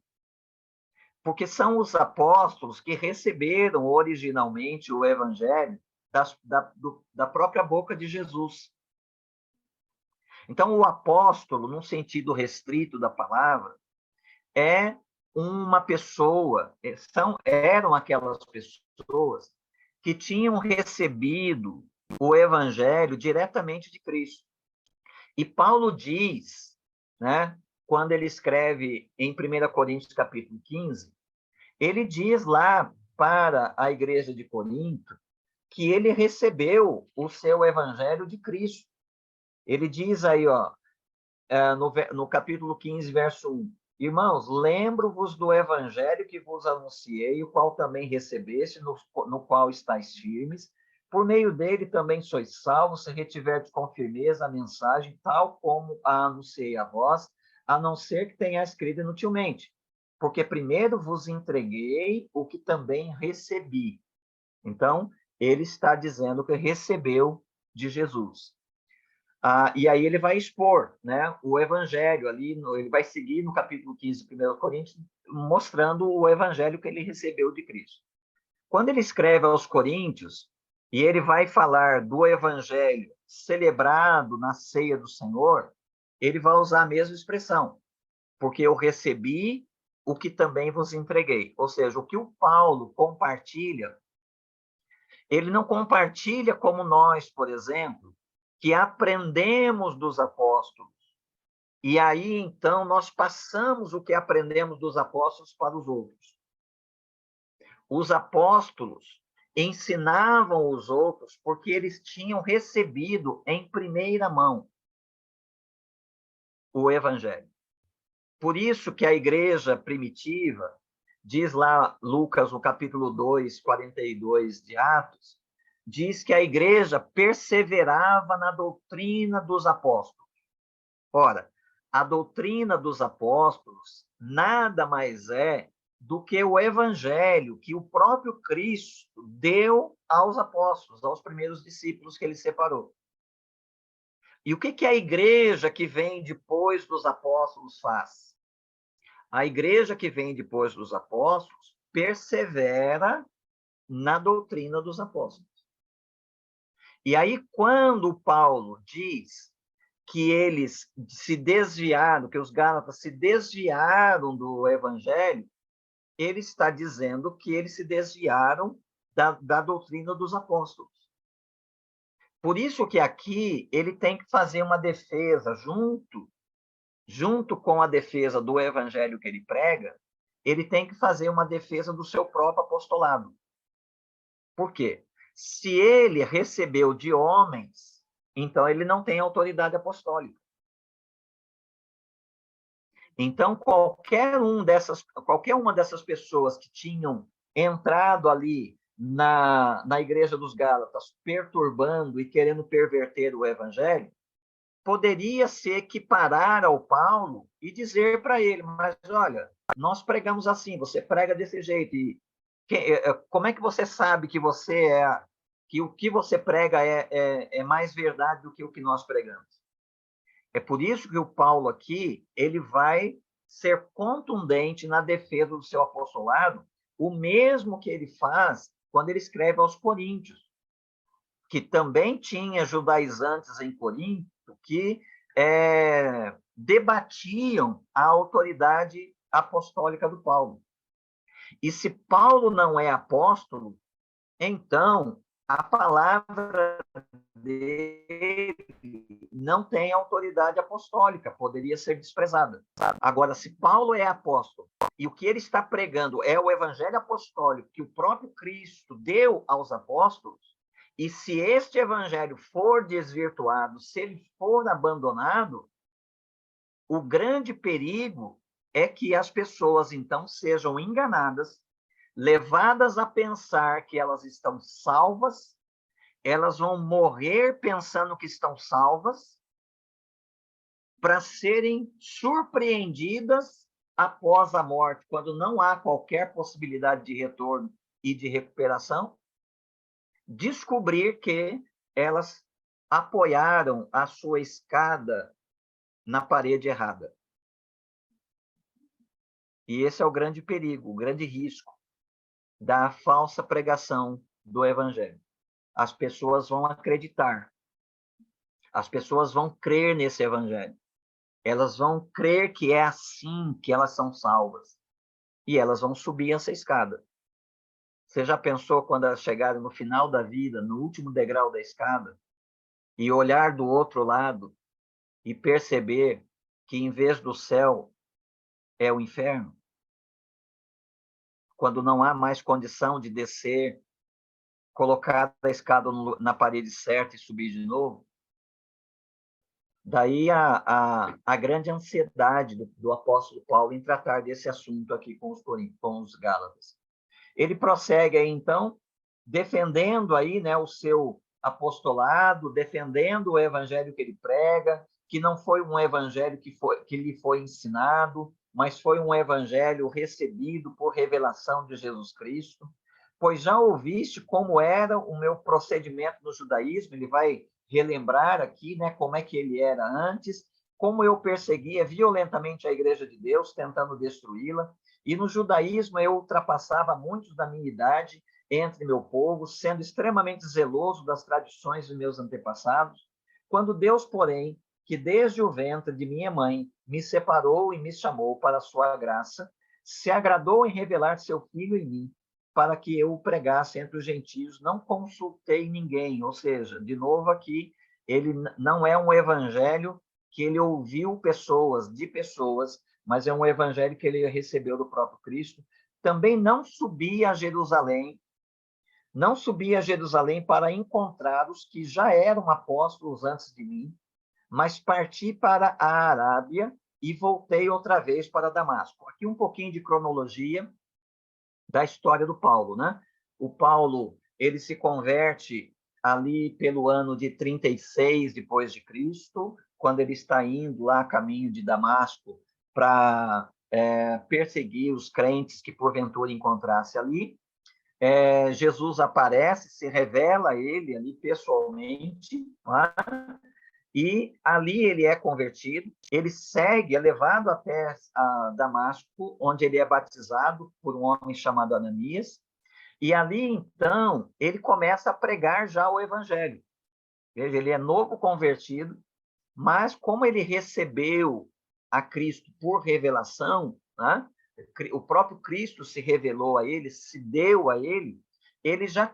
Porque são os apóstolos que receberam originalmente o evangelho da própria boca de Jesus. Então, o apóstolo, num sentido restrito da palavra, é uma pessoa, eram aquelas pessoas que tinham recebido o evangelho diretamente de Cristo. E Paulo diz, né, quando ele escreve em 1 Coríntios capítulo 15, ele diz lá para a igreja de Corinto que ele recebeu o seu evangelho de Cristo. Ele diz aí, no capítulo 15, verso 1, irmãos, lembro-vos do evangelho que vos anunciei, o qual também recebeste, no qual estáis firmes. Por meio dele também sois salvos, se retiverdes com firmeza a mensagem, tal como a anunciei a vós, a não ser que tenhais crido inutilmente. Porque primeiro vos entreguei o que também recebi. Então, ele está dizendo que recebeu de Jesus. E aí ele vai expor, né, o evangelho ali, ele vai seguir no capítulo 15 de 1 Coríntios, mostrando o evangelho que ele recebeu de Cristo. Quando ele escreve aos Coríntios, e ele vai falar do evangelho celebrado na ceia do Senhor, ele vai usar a mesma expressão, porque eu recebi o que também vos entreguei. Ou seja, o que o Paulo compartilha, ele não compartilha como nós, por exemplo, que aprendemos dos apóstolos. E aí, então, nós passamos o que aprendemos dos apóstolos para os outros. Os apóstolos ensinavam os outros porque eles tinham recebido em primeira mão o evangelho. Por isso que a igreja primitiva, diz lá Lucas, no capítulo 2, 42 de Atos, diz que a igreja perseverava na doutrina dos apóstolos. Ora, a doutrina dos apóstolos nada mais é do que o evangelho que o próprio Cristo deu aos apóstolos, aos primeiros discípulos que ele separou. E o que a igreja que vem depois dos apóstolos faz? A igreja que vem depois dos apóstolos persevera na doutrina dos apóstolos. E aí, quando Paulo diz que eles se desviaram, que os Gálatas se desviaram do evangelho, ele está dizendo que eles se desviaram da doutrina dos apóstolos. Por isso que aqui ele tem que fazer uma defesa junto com a defesa do evangelho que ele prega, ele tem que fazer uma defesa do seu próprio apostolado. Por quê? Se ele recebeu de homens, então ele não tem autoridade apostólica. Então, qualquer uma dessas pessoas que tinham entrado ali na igreja dos Gálatas, perturbando e querendo perverter o evangelho, poderia se equiparar ao Paulo e dizer para ele, mas olha, nós pregamos assim, você prega desse jeito, e como é que você sabe que o que você prega é mais verdade do que o que nós pregamos? É por isso que o Paulo aqui, ele vai ser contundente na defesa do seu apostolado, o mesmo que ele faz quando ele escreve aos Coríntios, que também tinha judaizantes em Corinto que debatiam a autoridade apostólica do Paulo. E se Paulo não é apóstolo, então a palavra dele não tem autoridade apostólica, poderia ser desprezada. Agora, se Paulo é apóstolo e o que ele está pregando é o evangelho apostólico que o próprio Cristo deu aos apóstolos, e se este evangelho for desvirtuado, se ele for abandonado, o grande perigo é que as pessoas, então, sejam enganadas, levadas a pensar que elas estão salvas, elas vão morrer pensando que estão salvas, para serem surpreendidas após a morte, quando não há qualquer possibilidade de retorno e de recuperação, descobrir que elas apoiaram a sua escada na parede errada. E esse é o grande perigo, o grande risco da falsa pregação do evangelho. As pessoas vão acreditar, as pessoas vão crer nesse evangelho, elas vão crer que é assim que elas são salvas, e elas vão subir essa escada. Você já pensou quando elas chegarem no final da vida, no último degrau da escada, e olhar do outro lado e perceber que em vez do céu é o inferno? Quando não há mais condição de descer, colocar a escada na parede certa e subir de novo? Daí a grande ansiedade do apóstolo Paulo em tratar desse assunto aqui com os Gálatas. Ele prossegue aí, então, defendendo aí, né, o seu apostolado, defendendo o evangelho que ele prega, que não foi um evangelho que lhe foi ensinado, mas foi um evangelho recebido por revelação de Jesus Cristo. Pois já ouviste como era o meu procedimento no judaísmo, ele vai relembrar aqui, né, como é que ele era antes, como eu perseguia violentamente a igreja de Deus, tentando destruí-la, e no judaísmo eu ultrapassava muitos da minha idade entre meu povo, sendo extremamente zeloso das tradições de meus antepassados, quando Deus, porém, que desde o ventre de minha mãe me separou e me chamou para a sua graça, se agradou em revelar seu Filho em mim, para que eu o pregasse entre os gentios, não consultei ninguém. Ou seja, de novo aqui, ele não é um evangelho que ele ouviu de pessoas, mas é um evangelho que ele recebeu do próprio Cristo. Também não subi a Jerusalém para encontrar os que já eram apóstolos antes de mim, mas parti para a Arábia e voltei outra vez para Damasco. Aqui um pouquinho de cronologia da história do Paulo, né? O Paulo, ele se converte ali pelo ano de 36 depois de Cristo, quando ele está indo lá a caminho de Damasco para perseguir os crentes que porventura encontrasse ali. Jesus aparece, se revela a ele ali pessoalmente, tá? E ali ele é convertido, ele segue, é levado até Damasco, onde ele é batizado por um homem chamado Ananias, e ali, então, ele começa a pregar já o evangelho. Veja, ele é novo convertido, mas como ele recebeu a Cristo por revelação, né? O próprio Cristo se revelou a ele, se deu a ele, ele já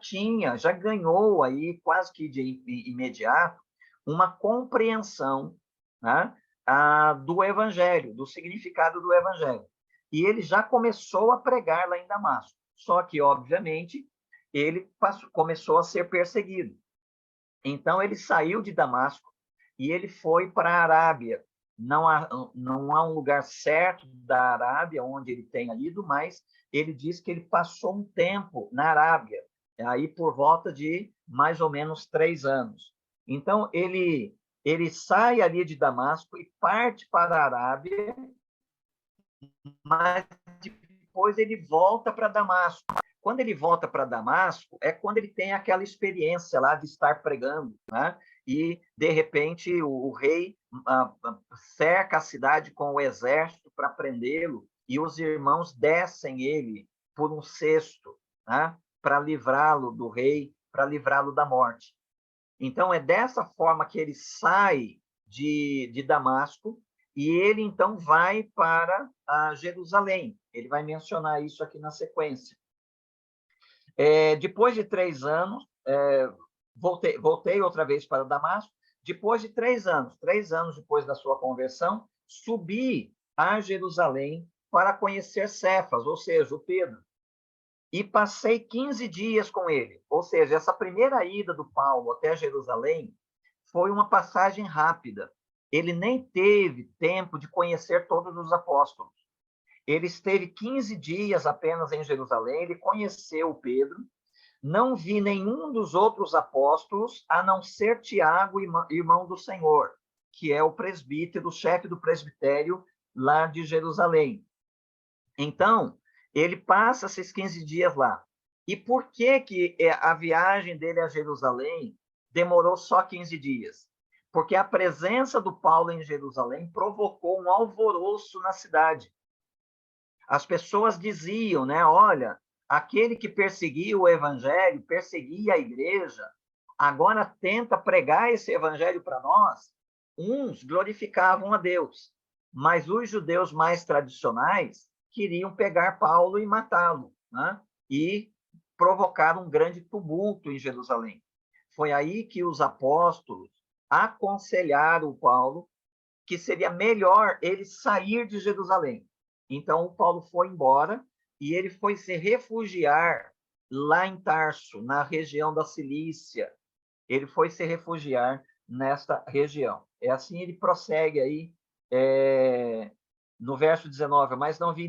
ganhou aí quase que de imediato uma compreensão, né, do Evangelho, do significado do Evangelho. E ele já começou a pregar lá em Damasco. Só que, obviamente, ele começou a ser perseguido. Então, ele saiu de Damasco e ele foi para a Arábia. Não há um lugar certo da Arábia onde ele tenha ido, mas ele diz que ele passou um tempo na Arábia, aí por volta de mais ou menos 3 anos. Então, ele sai ali de Damasco e parte para a Arábia, mas depois ele volta para Damasco. Quando ele volta para Damasco, é quando ele tem aquela experiência lá de estar pregando, né? E, de repente, o rei cerca a cidade com o exército para prendê-lo, e os irmãos descem ele por um cesto, né? Para livrá-lo do rei, para livrá-lo da morte. Então, é dessa forma que ele sai de Damasco, e ele, então, vai para Jerusalém. Ele vai mencionar isso aqui na sequência. Depois de 3 anos, voltei outra vez para Damasco. Depois de 3 anos depois da sua conversão, subi a Jerusalém para conhecer Cefas, ou seja, o Pedro. E passei 15 dias com ele. Ou seja, essa primeira ida do Paulo até Jerusalém foi uma passagem rápida. Ele nem teve tempo de conhecer todos os apóstolos. Ele esteve 15 dias apenas em Jerusalém, ele conheceu Pedro, não vi nenhum dos outros apóstolos, a não ser Tiago, irmão do Senhor, que é o presbítero, o chefe do presbitério lá de Jerusalém. Então, ele passa esses 15 dias lá. E por que a viagem dele a Jerusalém demorou só 15 dias? Porque a presença do Paulo em Jerusalém provocou um alvoroço na cidade. As pessoas diziam, né? Olha, aquele que perseguia o evangelho, perseguia a igreja, agora tenta pregar esse evangelho para nós. Uns glorificavam a Deus, mas os judeus mais tradicionais queriam pegar Paulo e matá-lo, né? E provocar um grande tumulto em Jerusalém. Foi aí que os apóstolos aconselharam o Paulo que seria melhor ele sair de Jerusalém. Então, o Paulo foi embora e ele foi se refugiar lá em Tarso, na região da Cilícia. Ele foi se refugiar nesta região. É assim ele prossegue aí no verso 19, mas não vi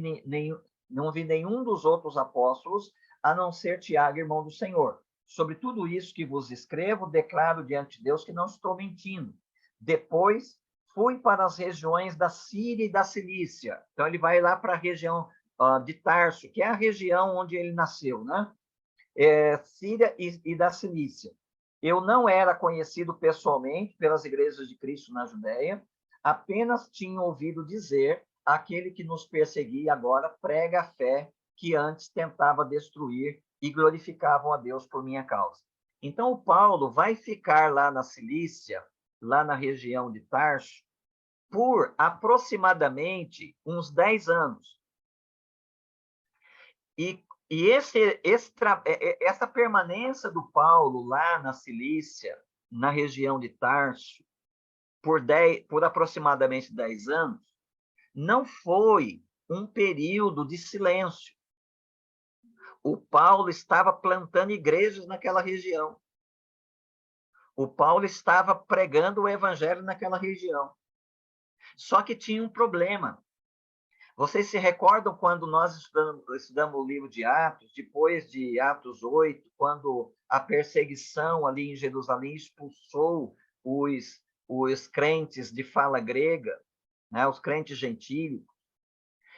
nenhum dos outros apóstolos, a não ser Tiago, irmão do Senhor. Sobre tudo isso que vos escrevo, declaro diante de Deus que não estou mentindo. Depois fui para as regiões da Síria e da Cilícia. Então, ele vai lá para a região de Tarso, que é a região onde ele nasceu, né? Síria e da Cilícia. Eu não era conhecido pessoalmente pelas igrejas de Cristo na Judéia, apenas tinha ouvido dizer: aquele que nos perseguia agora prega a fé que antes tentava destruir e glorificavam a Deus por minha causa. Então, o Paulo vai ficar lá na Cilícia, lá na região de Tarso, por aproximadamente uns 10 anos. E essa permanência do Paulo lá na Cilícia, na região de Tarso, por aproximadamente 10 anos, não foi um período de silêncio. O Paulo estava plantando igrejas naquela região. O Paulo estava pregando o evangelho naquela região. Só que tinha um problema. Vocês se recordam quando nós estudamos o livro de Atos, depois de Atos 8, quando a perseguição ali em Jerusalém expulsou os crentes de fala grega, né, os crentes gentílicos,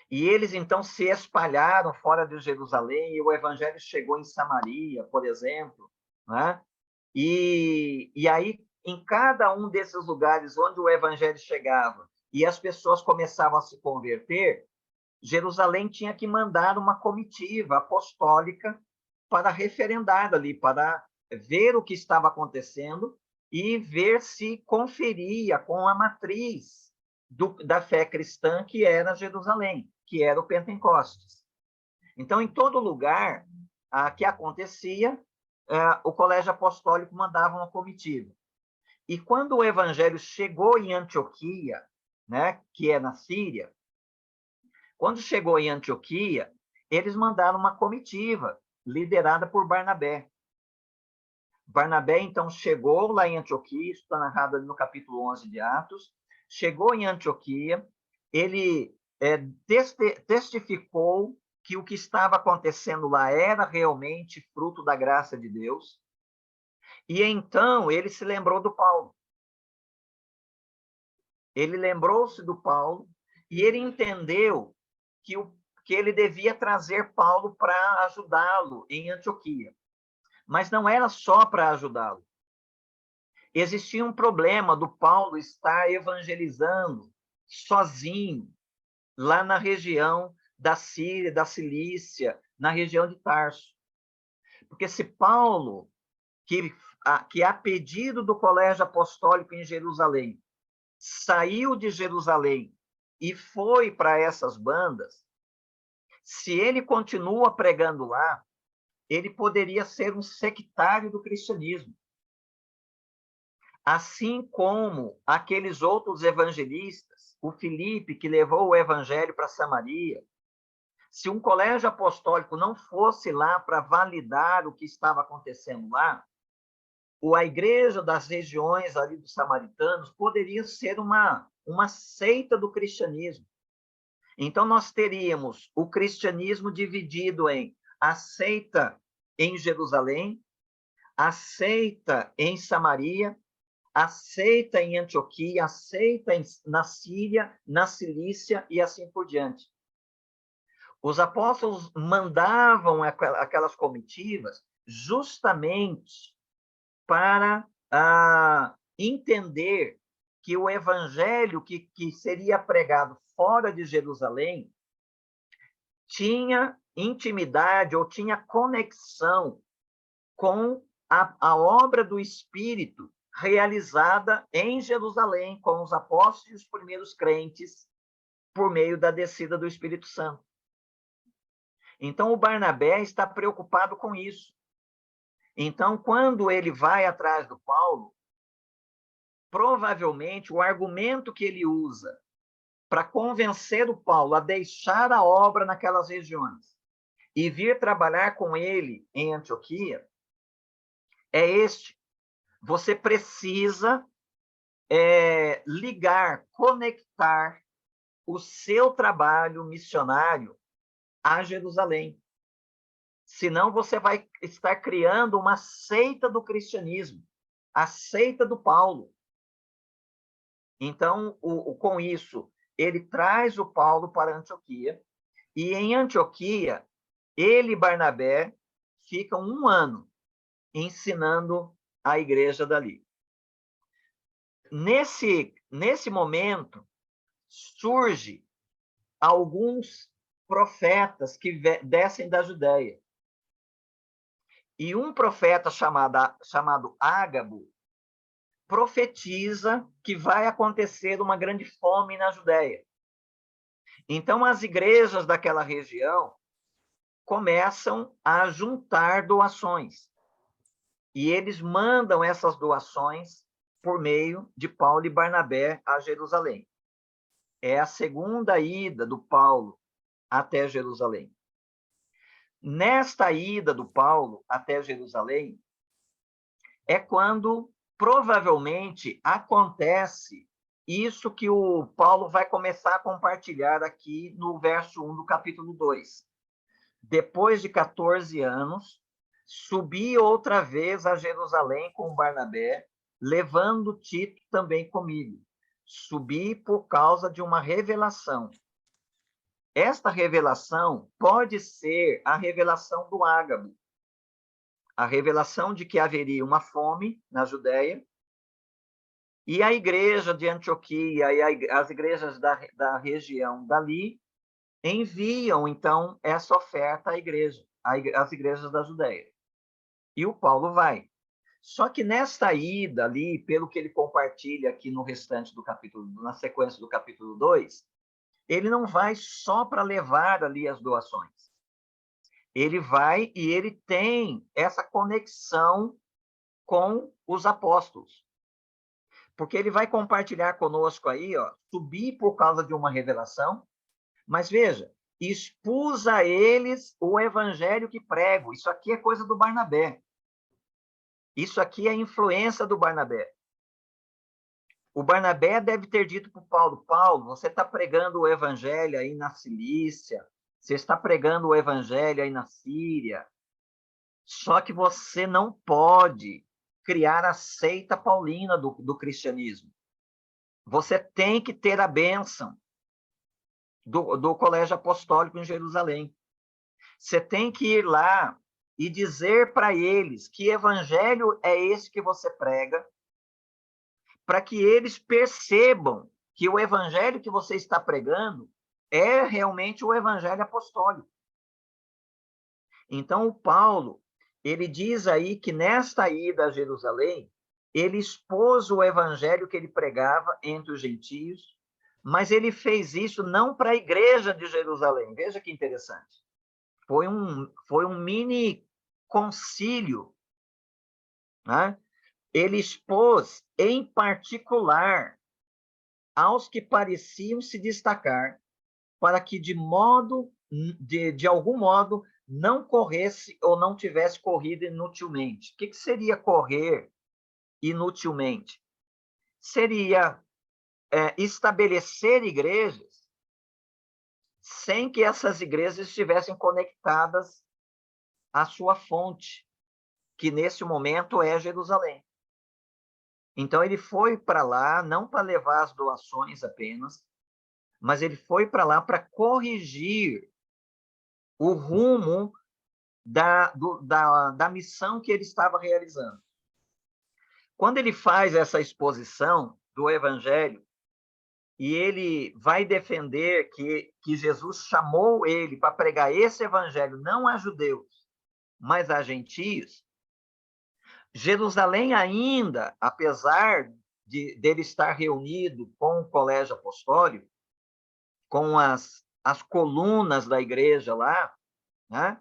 e eles então se espalharam fora de Jerusalém, e o evangelho chegou em Samaria, por exemplo, né? E aí, em cada um desses lugares onde o evangelho chegava e as pessoas começavam a se converter, Jerusalém tinha que mandar uma comitiva apostólica para referendar ali, para ver o que estava acontecendo e ver se conferia com a matriz da fé cristã, que era Jerusalém, que era o Pentecostes. Então, em todo lugar que acontecia, o colégio apostólico mandava uma comitiva. E quando o evangelho chegou em Antioquia, né, que é na Síria, quando chegou em Antioquia, eles mandaram uma comitiva liderada por Barnabé. Barnabé, então, chegou lá em Antioquia, isso está narrado ali no capítulo 11 de Atos, chegou em Antioquia, ele testificou que o que estava acontecendo lá era realmente fruto da graça de Deus, e então ele se lembrou do Paulo. Ele lembrou-se do Paulo e ele entendeu que ele devia trazer Paulo para ajudá-lo em Antioquia. Mas não era só para ajudá-lo. Existia um problema do Paulo estar evangelizando sozinho lá na região da Síria, da Cilícia, na região de Tarso. Porque se Paulo, que a pedido do colégio apostólico em Jerusalém, saiu de Jerusalém e foi para essas bandas, se ele continua pregando lá, ele poderia ser um sectário do cristianismo. Assim como aqueles outros evangelistas, o Filipe, que levou o evangelho para Samaria, se um colégio apostólico não fosse lá para validar o que estava acontecendo lá, a igreja das regiões ali dos samaritanos poderia ser uma seita do cristianismo. Então, nós teríamos o cristianismo dividido em a seita em Jerusalém, a seita em Samaria, a seita em Antioquia, a seita na Síria, na Cilícia e assim por diante. Os apóstolos mandavam aquelas comitivas justamente para entender que o evangelho que seria pregado fora de Jerusalém tinha intimidade ou tinha conexão com a obra do Espírito realizada em Jerusalém com os apóstolos e os primeiros crentes por meio da descida do Espírito Santo. Então, o Barnabé está preocupado com isso. Então, quando ele vai atrás do Paulo, provavelmente o argumento que ele usa para convencer o Paulo a deixar a obra naquelas regiões e vir trabalhar com ele em Antioquia é este: você precisa ligar, conectar o seu trabalho missionário a Jerusalém. Senão você vai estar criando uma seita do cristianismo, a seita do Paulo. Então, com isso, ele traz o Paulo para Antioquia, e em Antioquia, ele e Barnabé ficam 1 ano ensinando a igreja dali. Nesse momento, surge alguns profetas que descem da Judéia. E um profeta chamado Ágabo profetiza que vai acontecer uma grande fome na Judéia. Então, as igrejas daquela região começam a juntar doações. E eles mandam essas doações por meio de Paulo e Barnabé a Jerusalém. É a segunda ida do Paulo até Jerusalém. Nesta ida do Paulo até Jerusalém, é quando provavelmente acontece isso que o Paulo vai começar a compartilhar aqui no verso 1 do capítulo 2. Depois de 14 anos, subi outra vez a Jerusalém com Barnabé, levando Tito também comigo. Subi por causa de uma revelação. Esta revelação pode ser a revelação do Ágabo, a revelação de que haveria uma fome na Judéia, e a igreja de Antioquia e as igrejas da região dali enviam, então, essa oferta à igreja, às igrejas da Judéia. E o Paulo vai. Só que nesta ida ali, pelo que ele compartilha aqui no restante do capítulo, na sequência do capítulo 2, ele não vai só para levar ali as doações. Ele vai e ele tem essa conexão com os apóstolos. Porque ele vai compartilhar conosco aí, ó, subir por causa de uma revelação, mas veja, expus a eles o evangelho que prego. Isso aqui é coisa do Barnabé. Isso aqui é influência do Barnabé. O Barnabé deve ter dito para o Paulo, Paulo, você está pregando o evangelho aí na Cilícia, você está pregando o evangelho aí na Síria, só que você não pode criar a seita paulina do cristianismo. Você tem que ter a bênção do colégio apostólico em Jerusalém. Você tem que ir lá e dizer para eles que evangelho é esse que você prega, para que eles percebam que o evangelho que você está pregando é realmente o evangelho apostólico. Então, o Paulo, ele diz aí que nesta ida a Jerusalém, ele expôs o evangelho que ele pregava entre os gentios, mas ele fez isso não para a igreja de Jerusalém. Veja que interessante. Foi um mini concílio, né? Ele expôs, em particular, aos que pareciam se destacar, para que de algum modo, não corresse ou não tivesse corrido inutilmente. O que seria correr inutilmente? Seria estabelecer igrejas sem que essas igrejas estivessem conectadas à sua fonte, que nesse momento é Jerusalém. Então, ele foi para lá, não para levar as doações apenas, mas ele foi para lá para corrigir o rumo da missão que ele estava realizando. Quando ele faz essa exposição do Evangelho, e ele vai defender que Jesus chamou ele para pregar esse Evangelho não a judeus, mas a gentios, Jerusalém ainda, apesar dele estar reunido com o colégio apostólico, com as colunas da igreja lá, né?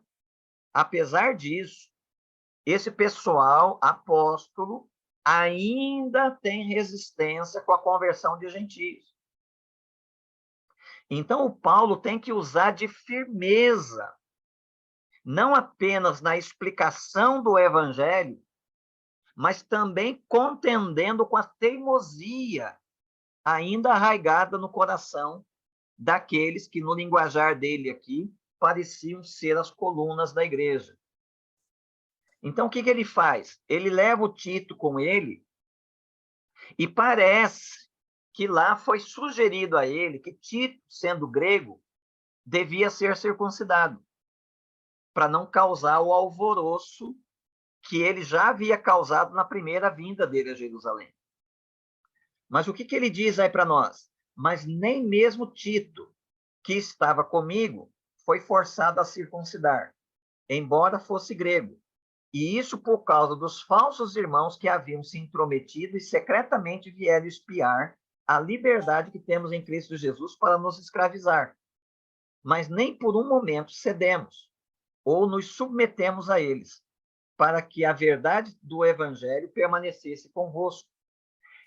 Apesar disso, esse pessoal apóstolo ainda tem resistência com a conversão de gentios. Então, o Paulo tem que usar de firmeza, não apenas na explicação do evangelho, mas também contendendo com a teimosia ainda arraigada no coração daqueles que, no linguajar dele aqui, pareciam ser as colunas da igreja. Então, o que ele faz? Ele leva o Tito com ele e parece que lá foi sugerido a ele que Tito, sendo grego, devia ser circuncidado, para não causar o alvoroço que ele já havia causado na primeira vinda dele a Jerusalém. Mas o que ele diz aí para nós? Mas nem mesmo Tito, que estava comigo, foi forçado a circuncidar, embora fosse grego. E isso por causa dos falsos irmãos que haviam se intrometido e secretamente vieram espiar a liberdade que temos em Cristo Jesus para nos escravizar. Mas nem por um momento cedemos ou nos submetemos a eles, para que a verdade do evangelho permanecesse convosco.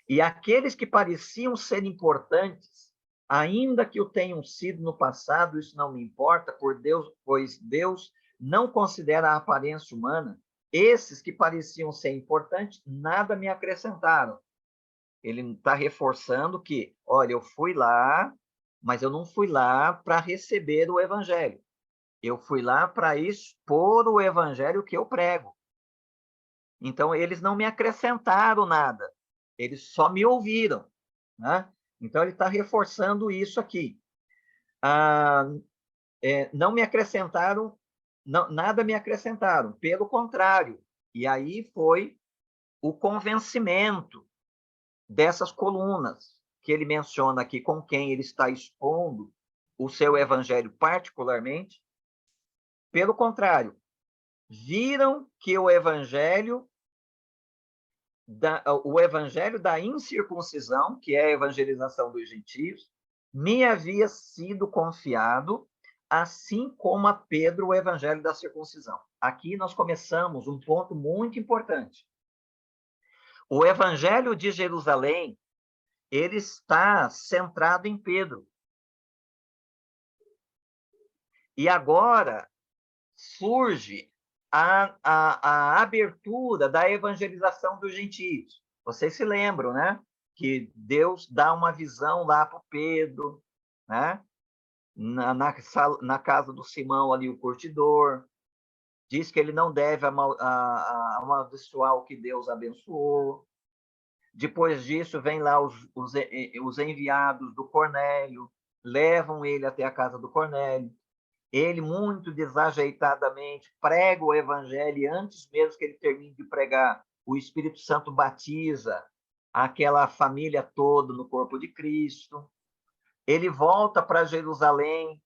E aqueles que pareciam ser importantes, ainda que o tenham sido no passado, isso não me importa, pois Deus não considera a aparência humana. Esses que pareciam ser importantes, nada me acrescentaram. Ele está reforçando que, olha, eu fui lá, mas eu não fui lá para receber o evangelho. Eu fui lá para expor o evangelho que eu prego. Então, eles não me acrescentaram nada. Eles só me ouviram, né? Então, ele está reforçando isso aqui. Não me acrescentaram, nada me acrescentaram, pelo contrário. E aí foi o convencimento dessas colunas que ele menciona aqui, com quem ele está expondo o seu evangelho particularmente. Pelo contrário, viram que o evangelho o evangelho da incircuncisão, que é a evangelização dos gentios, me havia sido confiado, assim como a Pedro o evangelho da circuncisão. Aqui nós começamos um ponto muito importante. O evangelho de Jerusalém, ele está centrado em Pedro. E agora surge a abertura da evangelização dos gentios. Vocês se lembram, né? Que Deus dá uma visão lá para Pedro, né? Na casa do Simão ali, o curtidor, diz que ele não deve amaldiçoar o que Deus abençoou. Depois disso, vem lá os enviados do Cornélio, levam ele até a casa do Cornélio. Ele, muito desajeitadamente, prega o evangelho, e antes mesmo que ele termine de pregar, o Espírito Santo batiza aquela família toda no corpo de Cristo. Ele volta para Jerusalém,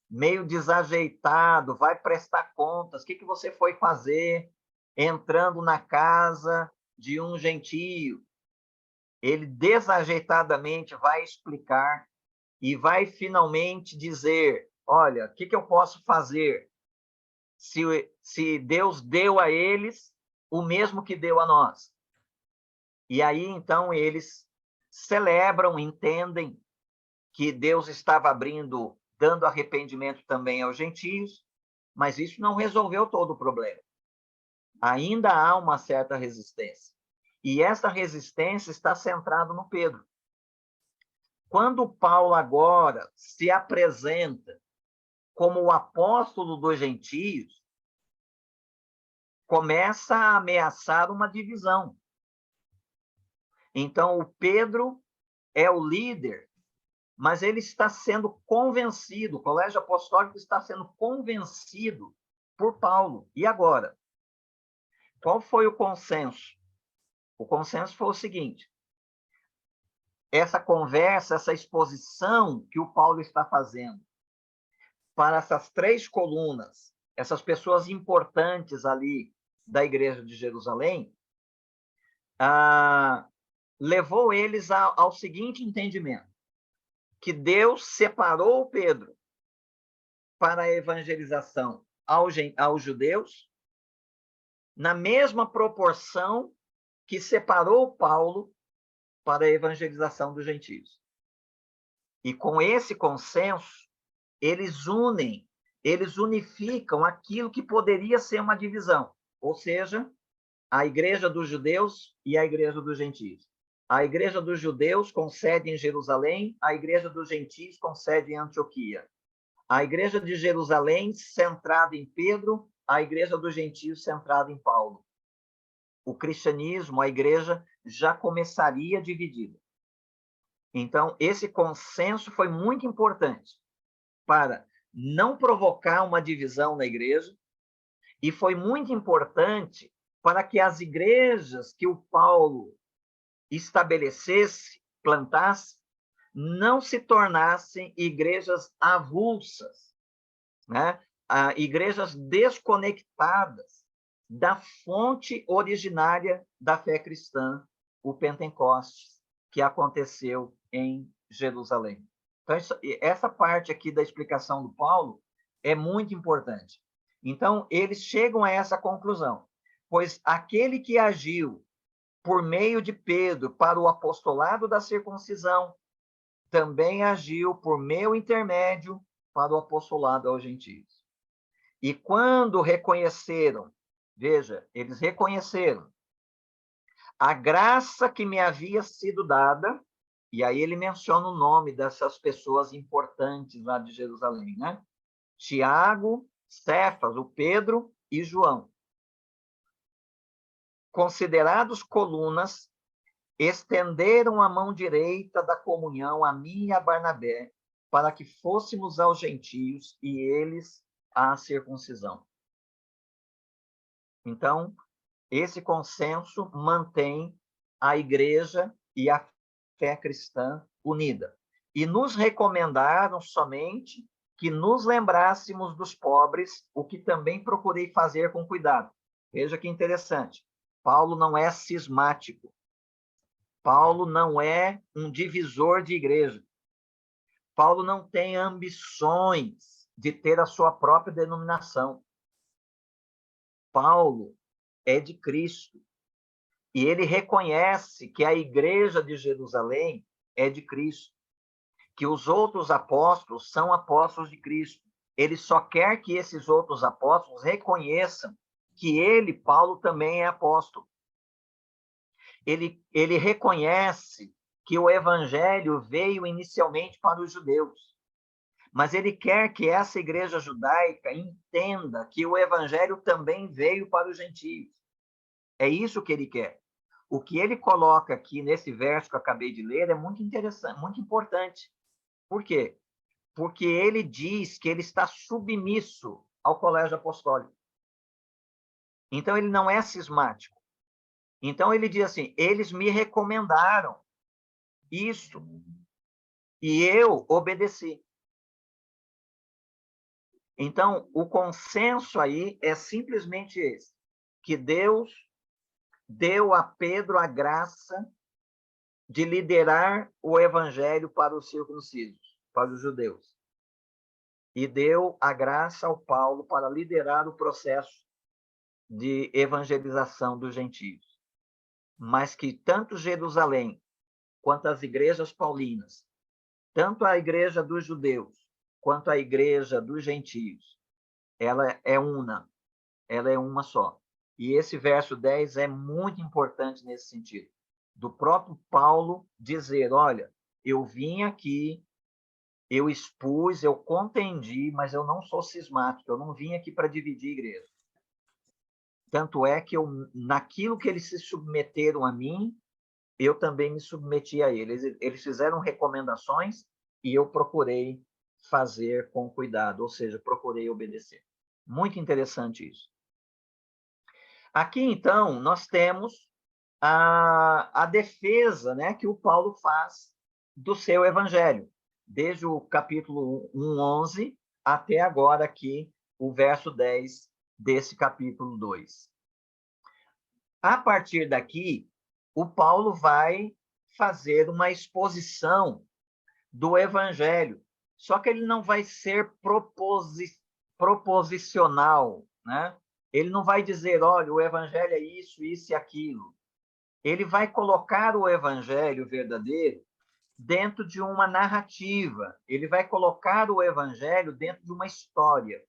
meio desajeitado, vai prestar contas. O que você foi fazer entrando na casa de um gentio? Ele desajeitadamente vai explicar e vai finalmente dizer: olha, o que eu posso fazer se Deus deu a eles o mesmo que deu a nós? E aí, então, eles celebram, entendem que Deus estava dando arrependimento também aos gentios, mas isso não resolveu todo o problema. Ainda há uma certa resistência. E essa resistência está centrada no Pedro. Quando Paulo agora se apresenta como o apóstolo dos gentios, começa a ameaçar uma divisão. Então, o Pedro é o líder, mas ele está sendo convencido, o colégio apostólico está sendo convencido por Paulo. E agora? Qual foi o consenso? O consenso foi o seguinte: essa conversa, essa exposição que o Paulo está fazendo para essas 3 colunas, essas pessoas importantes ali da igreja de Jerusalém, levou eles ao seguinte entendimento: que Deus separou Pedro para a evangelização aos judeus, na mesma proporção que separou Paulo para a evangelização dos gentios. E com esse consenso, eles unificam aquilo que poderia ser uma divisão, ou seja, a igreja dos judeus e a igreja dos gentios. A igreja dos judeus com sede em Jerusalém, a igreja dos gentios com sede em Antioquia. A igreja de Jerusalém centrada em Pedro, a igreja dos gentios centrada em Paulo. O cristianismo, a igreja, já começaria dividida. Então, esse consenso foi muito importante para não provocar uma divisão na igreja, e foi muito importante para que as igrejas que o Paulo estabelecesse, plantasse, não se tornassem igrejas avulsas, né? Igrejas desconectadas da fonte originária da fé cristã, o Pentecostes, que aconteceu em Jerusalém. Então, essa parte aqui da explicação do Paulo é muito importante. Então, eles chegam a essa conclusão: pois aquele que agiu por meio de Pedro para o apostolado da circuncisão, também agiu por meu intermédio para o apostolado aos gentios. E quando reconheceram, veja, eles reconheceram a graça que me havia sido dada, e aí ele menciona o nome dessas pessoas importantes lá de Jerusalém, né? Tiago, Cefas, o Pedro e João. Considerados colunas, estenderam a mão direita da comunhão a mim e a Barnabé, para que fôssemos aos gentios e eles à circuncisão. Então, esse consenso mantém a igreja e a fé cristã unida. E nos recomendaram somente que nos lembrássemos dos pobres, o que também procurei fazer com cuidado. Veja que interessante. Paulo não é cismático. Paulo não é um divisor de igreja. Paulo não tem ambições de ter a sua própria denominação. Paulo é de Cristo. E ele reconhece que a igreja de Jerusalém é de Cristo, que os outros apóstolos são apóstolos de Cristo. Ele só quer que esses outros apóstolos reconheçam que ele, Paulo, também é apóstolo. Ele reconhece que o evangelho veio inicialmente para os judeus, mas ele quer que essa igreja judaica entenda que o evangelho também veio para os gentios. É isso que ele quer. O que ele coloca aqui nesse verso que eu acabei de ler é muito interessante, muito importante. Por quê? Porque ele diz que ele está submisso ao colégio apostólico. Então, ele não é cismático. Então, ele diz assim, eles me recomendaram isso e eu obedeci. Então, o consenso aí é simplesmente esse, que Deus deu a Pedro a graça de liderar o evangelho para os circuncisos, para os judeus. E deu a graça ao Paulo para liderar o processo de evangelização dos gentios. Mas que tanto Jerusalém quanto as igrejas paulinas, tanto a igreja dos judeus quanto a igreja dos gentios, ela é uma só. E esse verso 10 é muito importante nesse sentido. Do próprio Paulo dizer, olha, eu vim aqui, eu expus, eu contendi, mas eu não sou cismático, eu não vim aqui para dividir a igreja. Tanto é que naquilo que eles se submeteram a mim, eu também me submeti a eles. Eles fizeram recomendações e eu procurei fazer com cuidado, ou seja, procurei obedecer. Muito interessante isso. Aqui, então, nós temos a defesa, né, que o Paulo faz do seu evangelho, desde o capítulo 1:11 até agora aqui, o verso 10 desse capítulo 2. A partir daqui, o Paulo vai fazer uma exposição do evangelho, só que ele não vai ser proposicional, né? Ele não vai dizer, olha, o evangelho é isso, isso e aquilo. Ele vai colocar o evangelho verdadeiro dentro de uma narrativa. Ele vai colocar o evangelho dentro de uma história.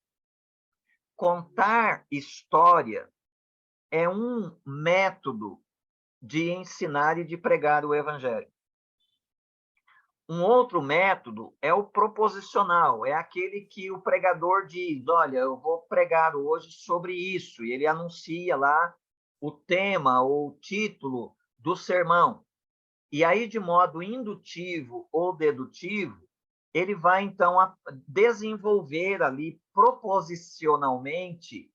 Contar história é um método de ensinar e de pregar o evangelho. Um outro método é o proposicional, é aquele que o pregador diz, olha, eu vou pregar hoje sobre isso, e ele anuncia lá o tema ou o título do sermão. E aí, de modo indutivo ou dedutivo, ele vai, então, desenvolver ali proposicionalmente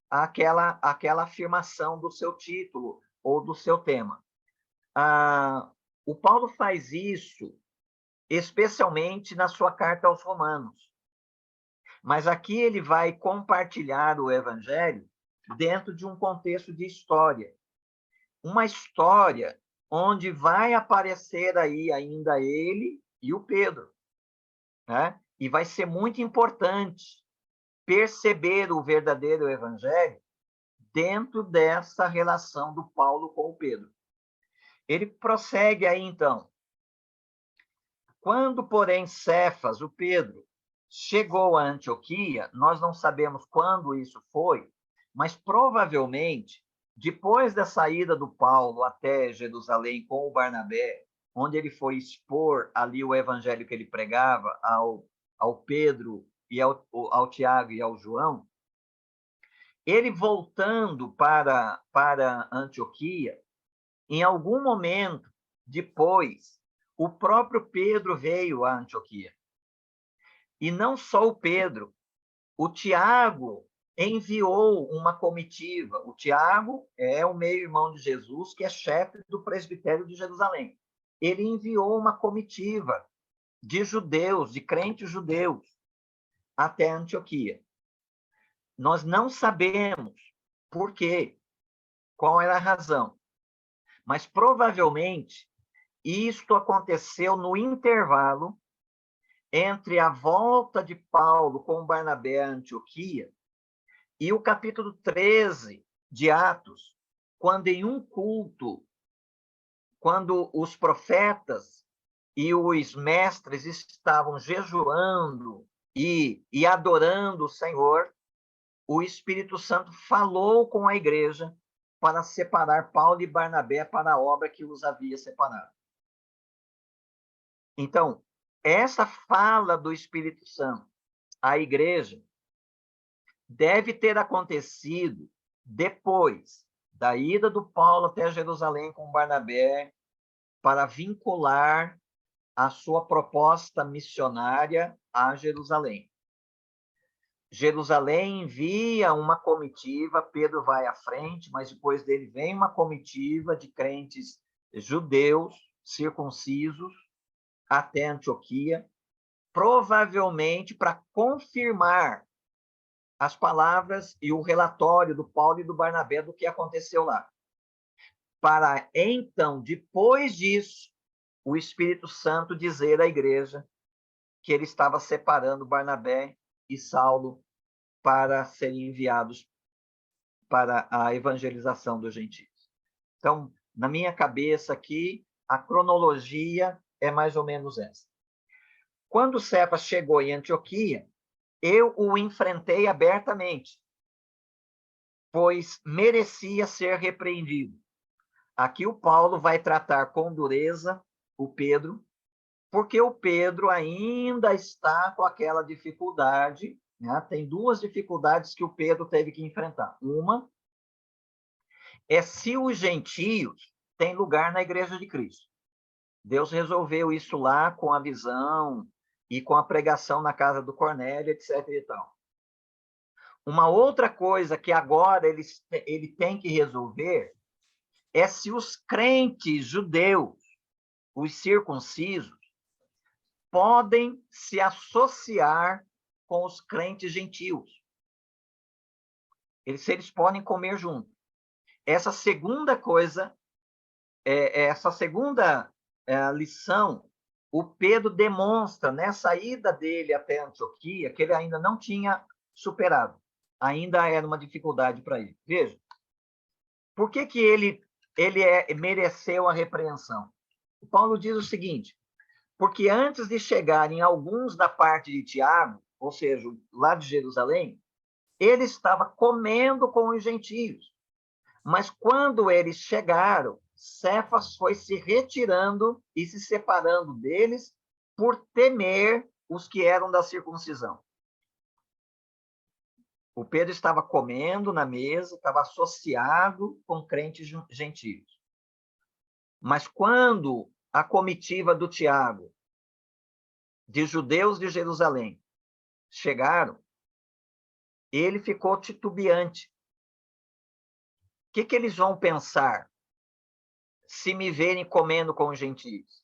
aquela afirmação do seu título ou do seu tema. O Paulo faz isso especialmente na sua carta aos Romanos. Mas aqui ele vai compartilhar o evangelho dentro de um contexto de história. Uma história onde vai aparecer aí ainda ele e o Pedro, né? E vai ser muito importante perceber o verdadeiro evangelho dentro dessa relação do Paulo com o Pedro. Ele prossegue aí, então. Quando, porém, Cefas, o Pedro, chegou a Antioquia, nós não sabemos quando isso foi, mas provavelmente, depois da saída do Paulo até Jerusalém com o Barnabé, onde ele foi expor ali o evangelho que ele pregava ao Pedro e ao Tiago e ao João, ele voltando para Antioquia, em algum momento depois, o próprio Pedro veio a Antioquia. E não só o Pedro, o Tiago enviou uma comitiva. O Tiago é o meio-irmão de Jesus, que é chefe do presbitério de Jerusalém. Ele enviou uma comitiva de judeus, de crentes judeus, até Antioquia. Nós não sabemos por quê. qual era a razão. Mas provavelmente isto aconteceu no intervalo entre a volta de Paulo com Barnabé a Antioquia e o capítulo 13 de Atos, quando em um culto, quando os profetas e os mestres estavam jejuando e adorando o Senhor, o Espírito Santo falou com a igreja para separar Paulo e Barnabé para a obra que os havia separado. Então, essa fala do Espírito Santo à igreja deve ter acontecido depois da ida do Paulo até Jerusalém com Barnabé para vincular a sua proposta missionária a Jerusalém. Jerusalém envia uma comitiva, Pedro vai à frente, mas depois dele vem uma comitiva de crentes judeus, circuncisos, até Antioquia, provavelmente para confirmar as palavras e o relatório do Paulo e do Barnabé do que aconteceu lá. Para então, depois disso, o Espírito Santo dizer à igreja que ele estava separando Barnabé e Saulo para serem enviados para a evangelização dos gentios. Então, na minha cabeça aqui, a cronologia é mais ou menos essa. Quando Cefas chegou em Antioquia, eu o enfrentei abertamente, pois merecia ser repreendido. Aqui o Paulo vai tratar com dureza o Pedro, porque o Pedro ainda está com aquela dificuldade, né? Tem duas dificuldades que o Pedro teve que enfrentar. Uma é se os gentios têm lugar na igreja de Cristo. Deus resolveu isso lá com a visão e com a pregação na casa do Cornélio, etc. e tal. Uma outra coisa que agora ele tem que resolver é se os crentes judeus, os circuncisos, podem se associar com os crentes gentios. Se eles podem comer junto. Essa segunda coisa, essa segunda lição, o Pedro demonstra nessa ida dele até Antioquia que ele ainda não tinha superado. Ainda era uma dificuldade para ele. Veja, por que ele mereceu a repreensão? O Paulo diz o seguinte: porque antes de chegarem alguns da parte de Tiago, ou seja, lá de Jerusalém, ele estava comendo com os gentios. Mas quando eles chegaram, Cefas foi se retirando e se separando deles por temer os que eram da circuncisão. O Pedro estava comendo na mesa, estava associado com crentes gentios. Mas quando a comitiva do Tiago, de judeus de Jerusalém, chegaram, ele ficou titubeante. O que eles vão pensar se me verem comendo com os gentios?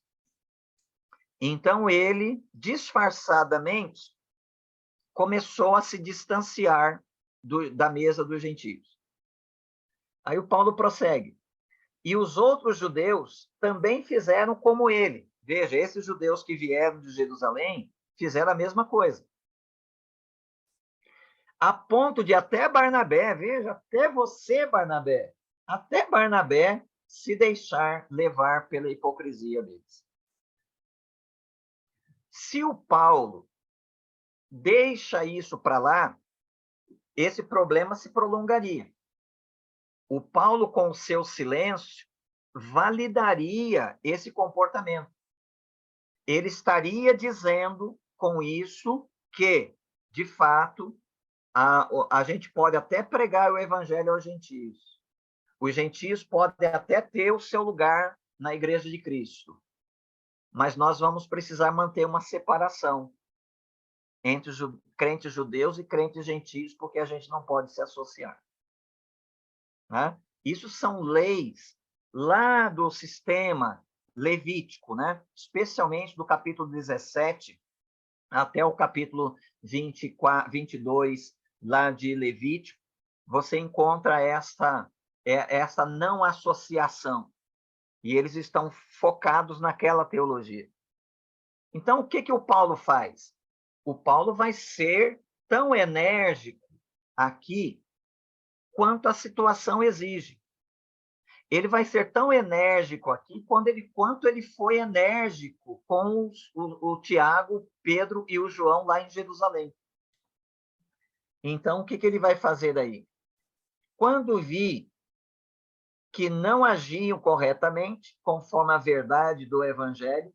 Então ele, disfarçadamente, começou a se distanciar da mesa dos gentios. Aí o Paulo prossegue. E os outros judeus também fizeram como ele. Veja, esses judeus que vieram de Jerusalém fizeram a mesma coisa. A ponto de até Barnabé, veja, até você, Barnabé, até Barnabé se deixar levar pela hipocrisia deles. Se o Paulo deixa isso para lá, esse problema se prolongaria. O Paulo, com o seu silêncio, validaria esse comportamento. Ele estaria dizendo com isso que, de fato, a gente pode até pregar o evangelho aos gentios. Os gentios podem até ter o seu lugar na igreja de Cristo. Mas nós vamos precisar manter uma separação entre os crentes judeus e crentes gentios, porque a gente não pode se associar. Né? Isso são leis lá do sistema levítico, né? Especialmente do capítulo 17 até o capítulo 24, 22 lá de Levítico, você encontra essa não associação. E eles estão focados naquela teologia. Então, o que o Paulo faz? O Paulo vai ser tão enérgico aqui quanto a situação exige. Ele vai ser tão enérgico aqui quanto ele foi enérgico com o Tiago, Pedro e o João lá em Jerusalém. Então, o que ele vai fazer daí? Quando vi que não agiam corretamente, conforme a verdade do Evangelho,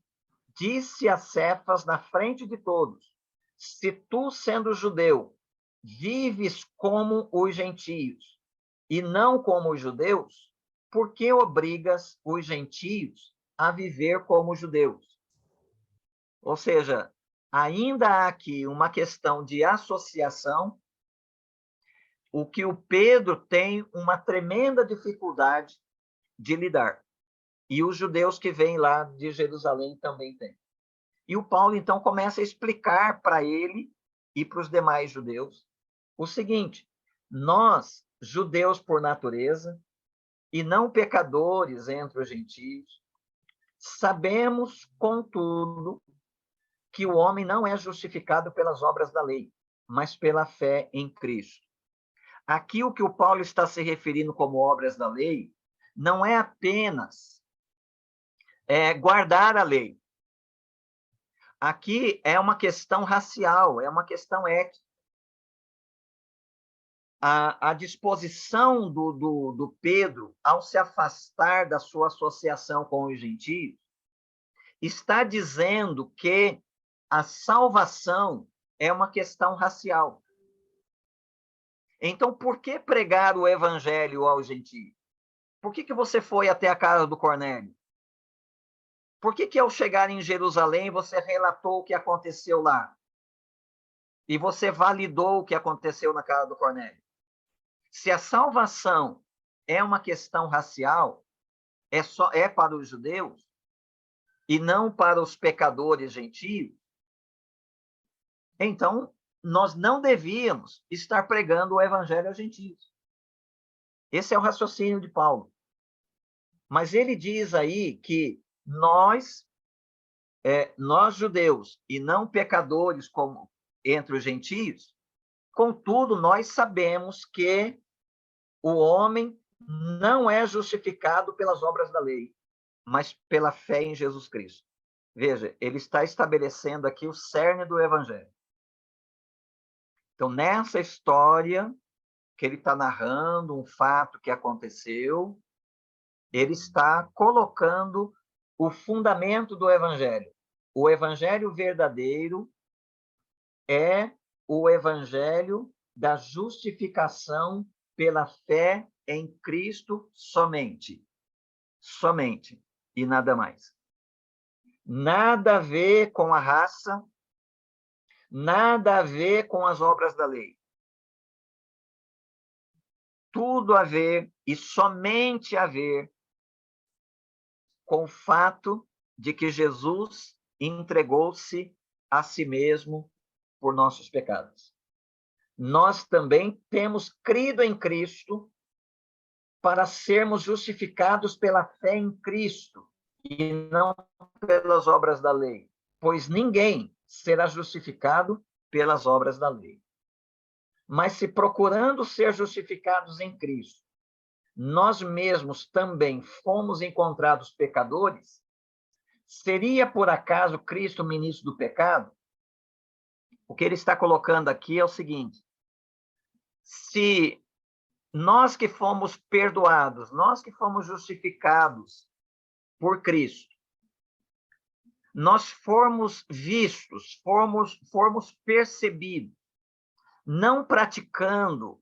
disse a Cefas na frente de todos: se tu, sendo judeu, vives como os gentios e não como os judeus, por que obrigas os gentios a viver como judeus? Ou seja, ainda há aqui uma questão de associação, o que o Pedro tem uma tremenda dificuldade de lidar. E os judeus que vêm lá de Jerusalém também têm. E o Paulo, então, começa a explicar para ele e para os demais judeus o seguinte: nós, judeus por natureza, e não pecadores entre os gentios, sabemos, contudo, que o homem não é justificado pelas obras da lei, mas pela fé em Cristo. Aqui o que o Paulo está se referindo como obras da lei não é apenas guardar a lei. Aqui é uma questão racial, é uma questão ética. A disposição do Pedro, ao se afastar da sua associação com os gentios, está dizendo que a salvação é uma questão racial. Então, por que pregar o evangelho aos gentios? Por que você foi até a casa do Cornélio? Por que ao chegar em Jerusalém você relatou o que aconteceu lá? E você validou o que aconteceu na casa do Cornélio? Se a salvação é uma questão racial, é para os judeus e não para os pecadores gentios, então nós não devíamos estar pregando o evangelho aos gentios. Esse é o raciocínio de Paulo. Mas ele diz aí que nós judeus e não pecadores como entre os gentios, contudo, nós sabemos que o homem não é justificado pelas obras da lei, mas pela fé em Jesus Cristo. Veja, ele está estabelecendo aqui o cerne do evangelho. Então, nessa história que ele está narrando, um fato que aconteceu, ele está colocando o fundamento do evangelho. O evangelho verdadeiro é o evangelho da justificação pela fé em Cristo somente. Somente. E nada mais. Nada a ver com a raça, nada a ver com as obras da lei. Tudo a ver e somente a ver com o fato de que Jesus entregou-se a si mesmo por nossos pecados. Nós também temos crido em Cristo para sermos justificados pela fé em Cristo e não pelas obras da lei, pois ninguém será justificado pelas obras da lei. Mas se procurando ser justificados em Cristo, nós mesmos também fomos encontrados pecadores, seria por acaso Cristo ministro do pecado? O que ele está colocando aqui é o seguinte: se nós que fomos perdoados, nós que fomos justificados por Cristo, nós formos vistos, formos percebidos, não praticando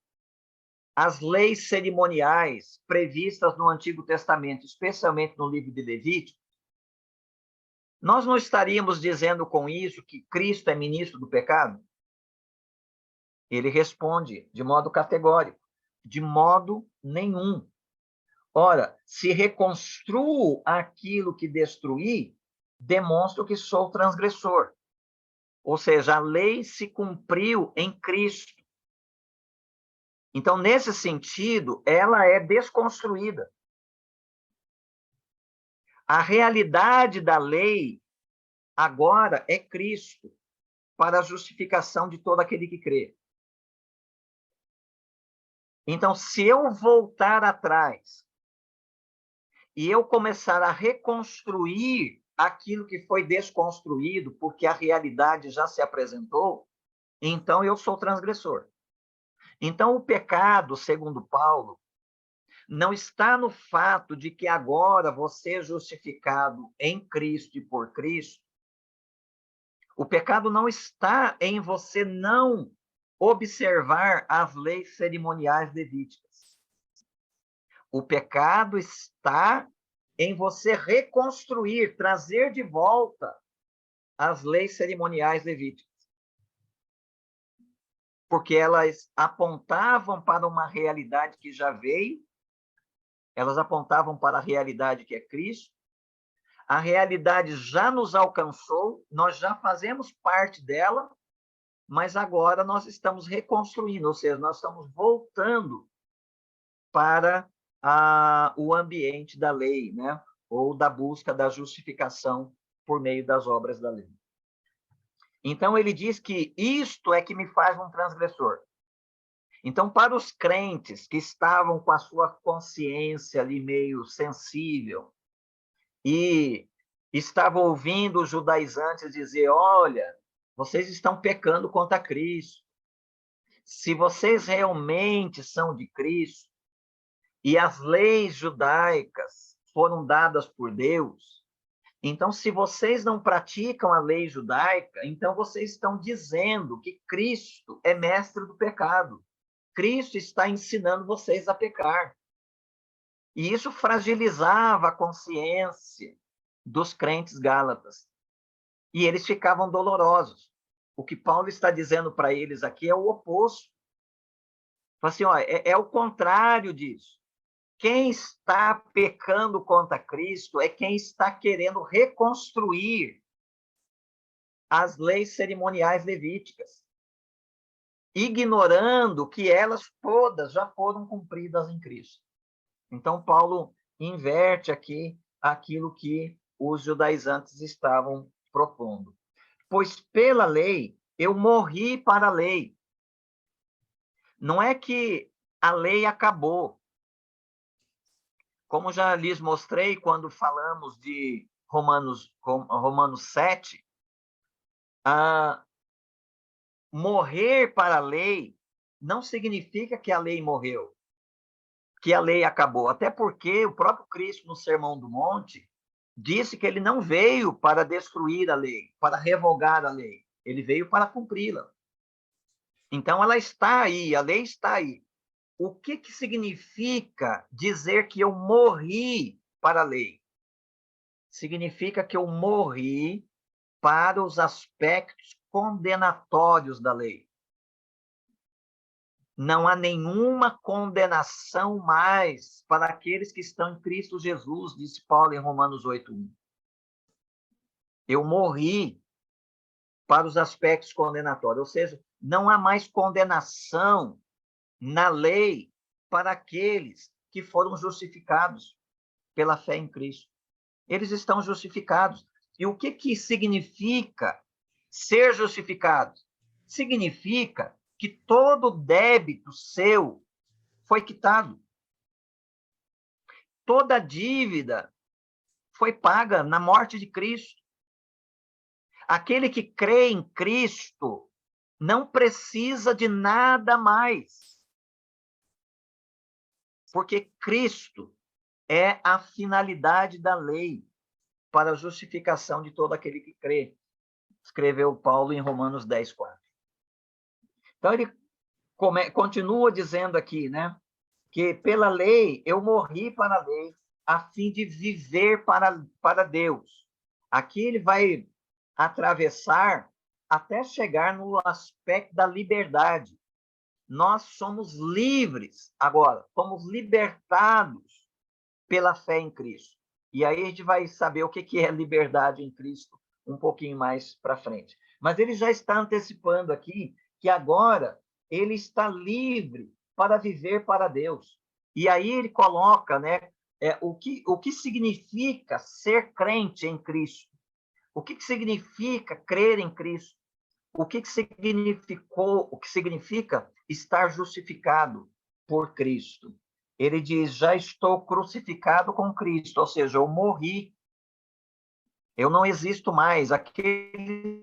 as leis cerimoniais previstas no Antigo Testamento, especialmente no livro de Levítico, nós não estaríamos dizendo com isso que Cristo é ministro do pecado? Ele responde de modo categórico: de modo nenhum. Ora, se reconstruo aquilo que destruí, demonstro que sou transgressor. Ou seja, a lei se cumpriu em Cristo. Então, nesse sentido, ela é desconstruída. A realidade da lei agora é Cristo, para a justificação de todo aquele que crê. Então, se eu voltar atrás e eu começar a reconstruir aquilo que foi desconstruído, porque a realidade já se apresentou, então eu sou transgressor. Então, o pecado, segundo Paulo, não está no fato de que agora você é justificado em Cristo e por Cristo. O pecado não está em você não observar as leis cerimoniais levíticas. O pecado está em você reconstruir, trazer de volta as leis cerimoniais levíticas. Porque elas apontavam para uma realidade que já veio, elas apontavam para a realidade que é Cristo, a realidade já nos alcançou, nós já fazemos parte dela, mas agora nós estamos reconstruindo, ou seja, nós estamos voltando para o ambiente da lei, né? Ou da busca da justificação por meio das obras da lei. Então, ele diz que isto é que me faz um transgressor. Então, para os crentes que estavam com a sua consciência ali meio sensível e estavam ouvindo os judaizantes dizer, olha, vocês estão pecando contra Cristo. Se vocês realmente são de Cristo e as leis judaicas foram dadas por Deus, então, se vocês não praticam a lei judaica, então vocês estão dizendo que Cristo é mestre do pecado. Cristo está ensinando vocês a pecar. E isso fragilizava a consciência dos crentes gálatas. E eles ficavam dolorosos. O que Paulo está dizendo para eles aqui é o oposto. Fala assim, ó, é o contrário disso. Quem está pecando contra Cristo é quem está querendo reconstruir as leis cerimoniais levíticas, ignorando que elas todas já foram cumpridas em Cristo. Então, Paulo inverte aqui aquilo que os judaizantes estavam propondo. Pois pela lei, eu morri para a lei. Não é que a lei acabou. Como já lhes mostrei quando falamos de Romanos 7, morrer para a lei não significa que a lei morreu, que a lei acabou. Até porque o próprio Cristo, no Sermão do Monte, disse que ele não veio para destruir a lei, para revogar a lei. Ele veio para cumpri-la. Então, ela está aí, a lei está aí. O que significa dizer que eu morri para a lei? Significa que eu morri para os aspectos condenatórios da lei. Não há nenhuma condenação mais para aqueles que estão em Cristo Jesus, disse Paulo em Romanos 8:1. Eu morri para os aspectos condenatórios, ou seja, não há mais condenação na lei para aqueles que foram justificados pela fé em Cristo. Eles estão justificados. E o que significa ser justificado? Significa que todo débito seu foi quitado. Toda dívida foi paga na morte de Cristo. Aquele que crê em Cristo não precisa de nada mais. Porque Cristo é a finalidade da lei para a justificação de todo aquele que crê, escreveu Paulo em Romanos 10:4. Então, ele continua dizendo aqui, né, que pela lei eu morri para a lei, a fim de viver para Deus. Aqui ele vai atravessar até chegar no aspecto da liberdade. Nós somos livres agora, somos libertados pela fé em Cristo. E aí a gente vai saber o que é liberdade em Cristo um pouquinho mais para frente. Mas ele já está antecipando aqui que agora ele está livre para viver para Deus. E aí ele coloca, né, o que significa ser crente em Cristo. O que significa crer em Cristo? O que significa estar justificado por Cristo? Ele diz, já estou crucificado com Cristo, ou seja, eu morri. Eu não existo mais. Aquele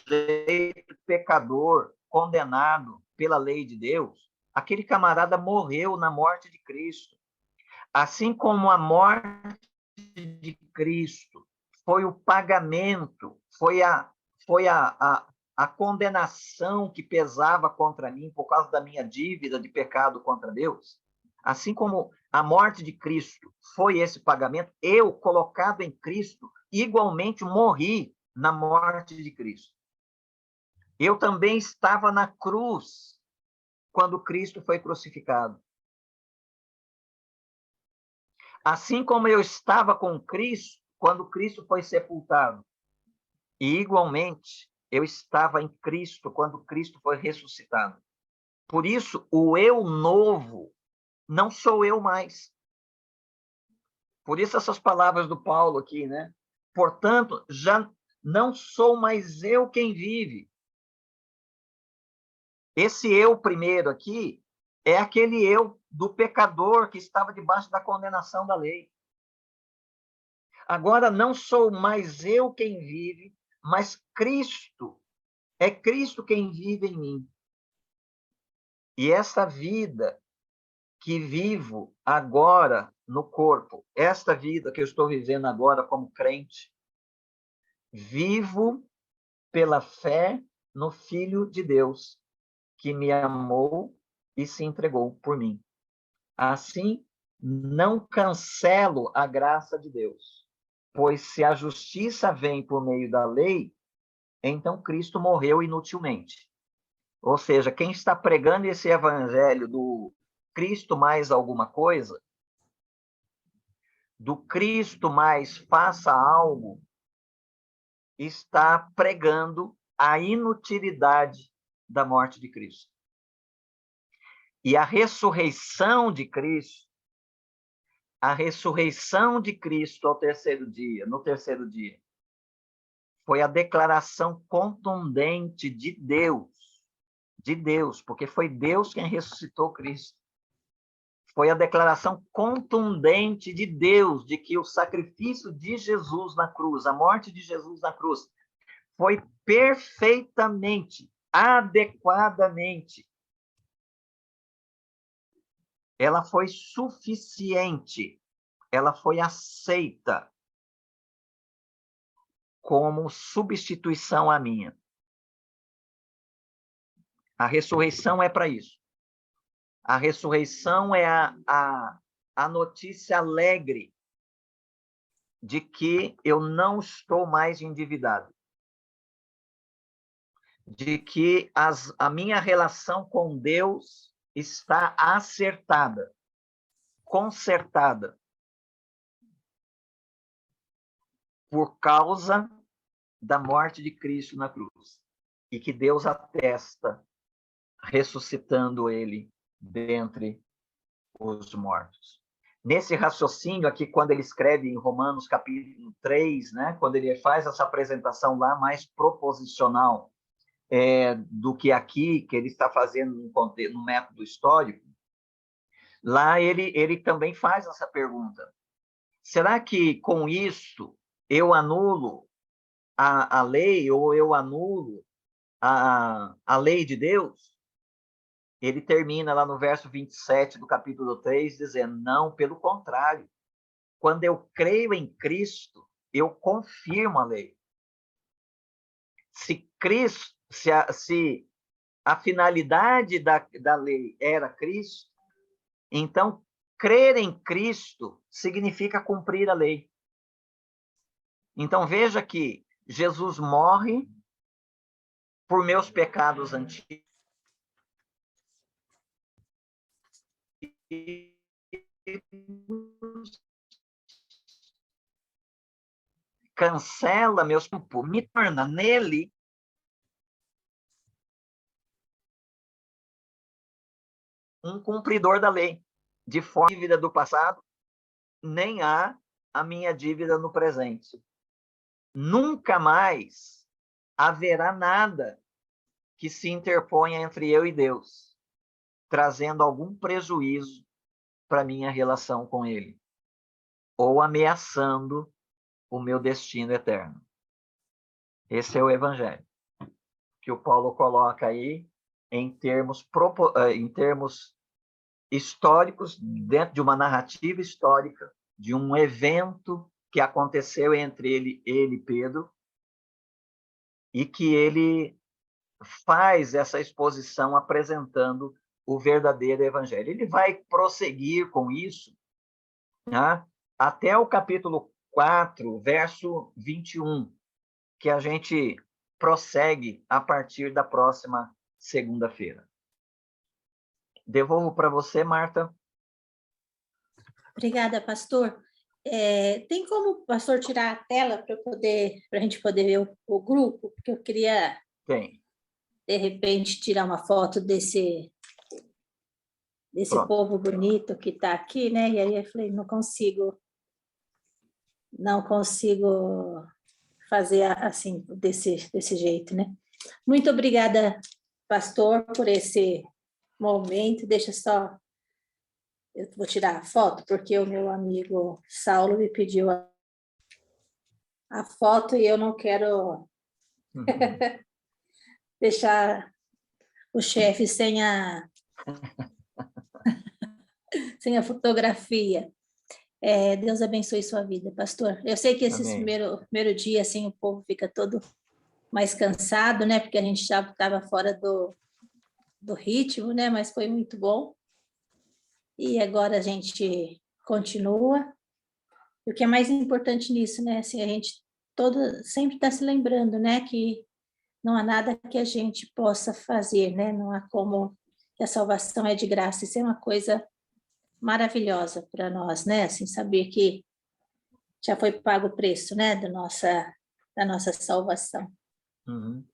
sujeito pecador, condenado pela lei de Deus, aquele camarada morreu na morte de Cristo. Assim como a morte de Cristo foi o pagamento, foi a condenação que pesava contra mim por causa da minha dívida de pecado contra Deus, assim como a morte de Cristo foi esse pagamento, eu, colocado em Cristo, igualmente morri na morte de Cristo. Eu também estava na cruz quando Cristo foi crucificado. Assim como eu estava com Cristo quando Cristo foi sepultado. E, igualmente, eu estava em Cristo quando Cristo foi ressuscitado. Por isso, o eu novo não sou eu mais. Por isso, essas palavras do Paulo aqui, né? Portanto, já não sou mais eu quem vive. Esse eu primeiro aqui é aquele eu do pecador que estava debaixo da condenação da lei. Agora, não sou mais eu quem vive, mas Cristo. É Cristo quem vive em mim. E essa vida que vivo agora no corpo, esta vida que eu estou vivendo agora como crente, vivo pela fé no Filho de Deus, que me amou e se entregou por mim. Assim, não cancelo a graça de Deus, pois se a justiça vem por meio da lei, então Cristo morreu inutilmente. Ou seja, quem está pregando esse evangelho do Cristo mais alguma coisa, do Cristo mais faça algo, está pregando a inutilidade da morte de Cristo. E a ressurreição de Cristo ao terceiro dia, no terceiro dia, foi a declaração contundente de Deus, porque foi Deus quem ressuscitou Cristo. Foi a declaração contundente de Deus de que o sacrifício de Jesus na cruz, a morte de Jesus na cruz, foi perfeitamente, adequadamente. Ela foi suficiente, ela foi aceita como substituição à minha. A ressurreição é para isso. A ressurreição é a notícia alegre de que eu não estou mais endividado. De que a minha relação com Deus está acertada, consertada, por causa da morte de Cristo na cruz. E que Deus atesta, ressuscitando ele dentre os mortos. Nesse raciocínio aqui, quando ele escreve em Romanos capítulo 3, né, quando ele faz essa apresentação lá mais proposicional do que aqui, que ele está fazendo no método histórico, lá ele também faz essa pergunta. Será que com isso eu anulo a lei ou eu anulo a lei de Deus? Ele termina lá no verso 27 do capítulo 3, dizendo, não, pelo contrário. Quando eu creio em Cristo, eu confirmo a lei. Se a finalidade da lei era Cristo, então crer em Cristo significa cumprir a lei. Então veja que Jesus morre por meus pecados antigos. Cancela meus, me torna nele um cumpridor da lei, de forma dívida do passado, nem há a minha dívida no presente. Nunca mais haverá nada que se interponha entre eu e Deus, trazendo algum prejuízo para minha relação com Ele, ou ameaçando o meu destino eterno. Esse é o Evangelho, que o Paulo coloca aí em termos históricos, dentro de uma narrativa histórica, de um evento que aconteceu entre ele e Pedro, e que ele faz essa exposição apresentando o verdadeiro Evangelho. Ele vai prosseguir com isso, né, até o capítulo 4, verso 21, que a gente prossegue a partir da próxima segunda-feira. Devolvo para você, Marta. Obrigada, pastor. Tem como o pastor tirar a tela para a gente poder ver o grupo? Porque eu queria, Tem. de repente, tirar uma foto desse Pronto. povo bonito que está aqui, né? E aí eu falei, não consigo fazer assim, desse jeito, né? Muito obrigada, pastor, por esse momento. Deixa só, eu vou tirar a foto, porque o meu amigo Saulo me pediu a foto e eu não quero deixar o chefe sem a fotografia. Deus abençoe sua vida, pastor. Eu sei que esse primeiro dia, assim, o povo fica todo mais cansado, né? Porque a gente já estava fora do ritmo, né? Mas foi muito bom. E agora a gente continua. E o que é mais importante nisso, né? Assim, a gente sempre está se lembrando, né? Que não há nada que a gente possa fazer, né? Não há como, que a salvação é de graça. Isso é uma coisa maravilhosa para nós, né? Assim, saber que já foi pago o preço, né? Da nossa salvação. Uhum.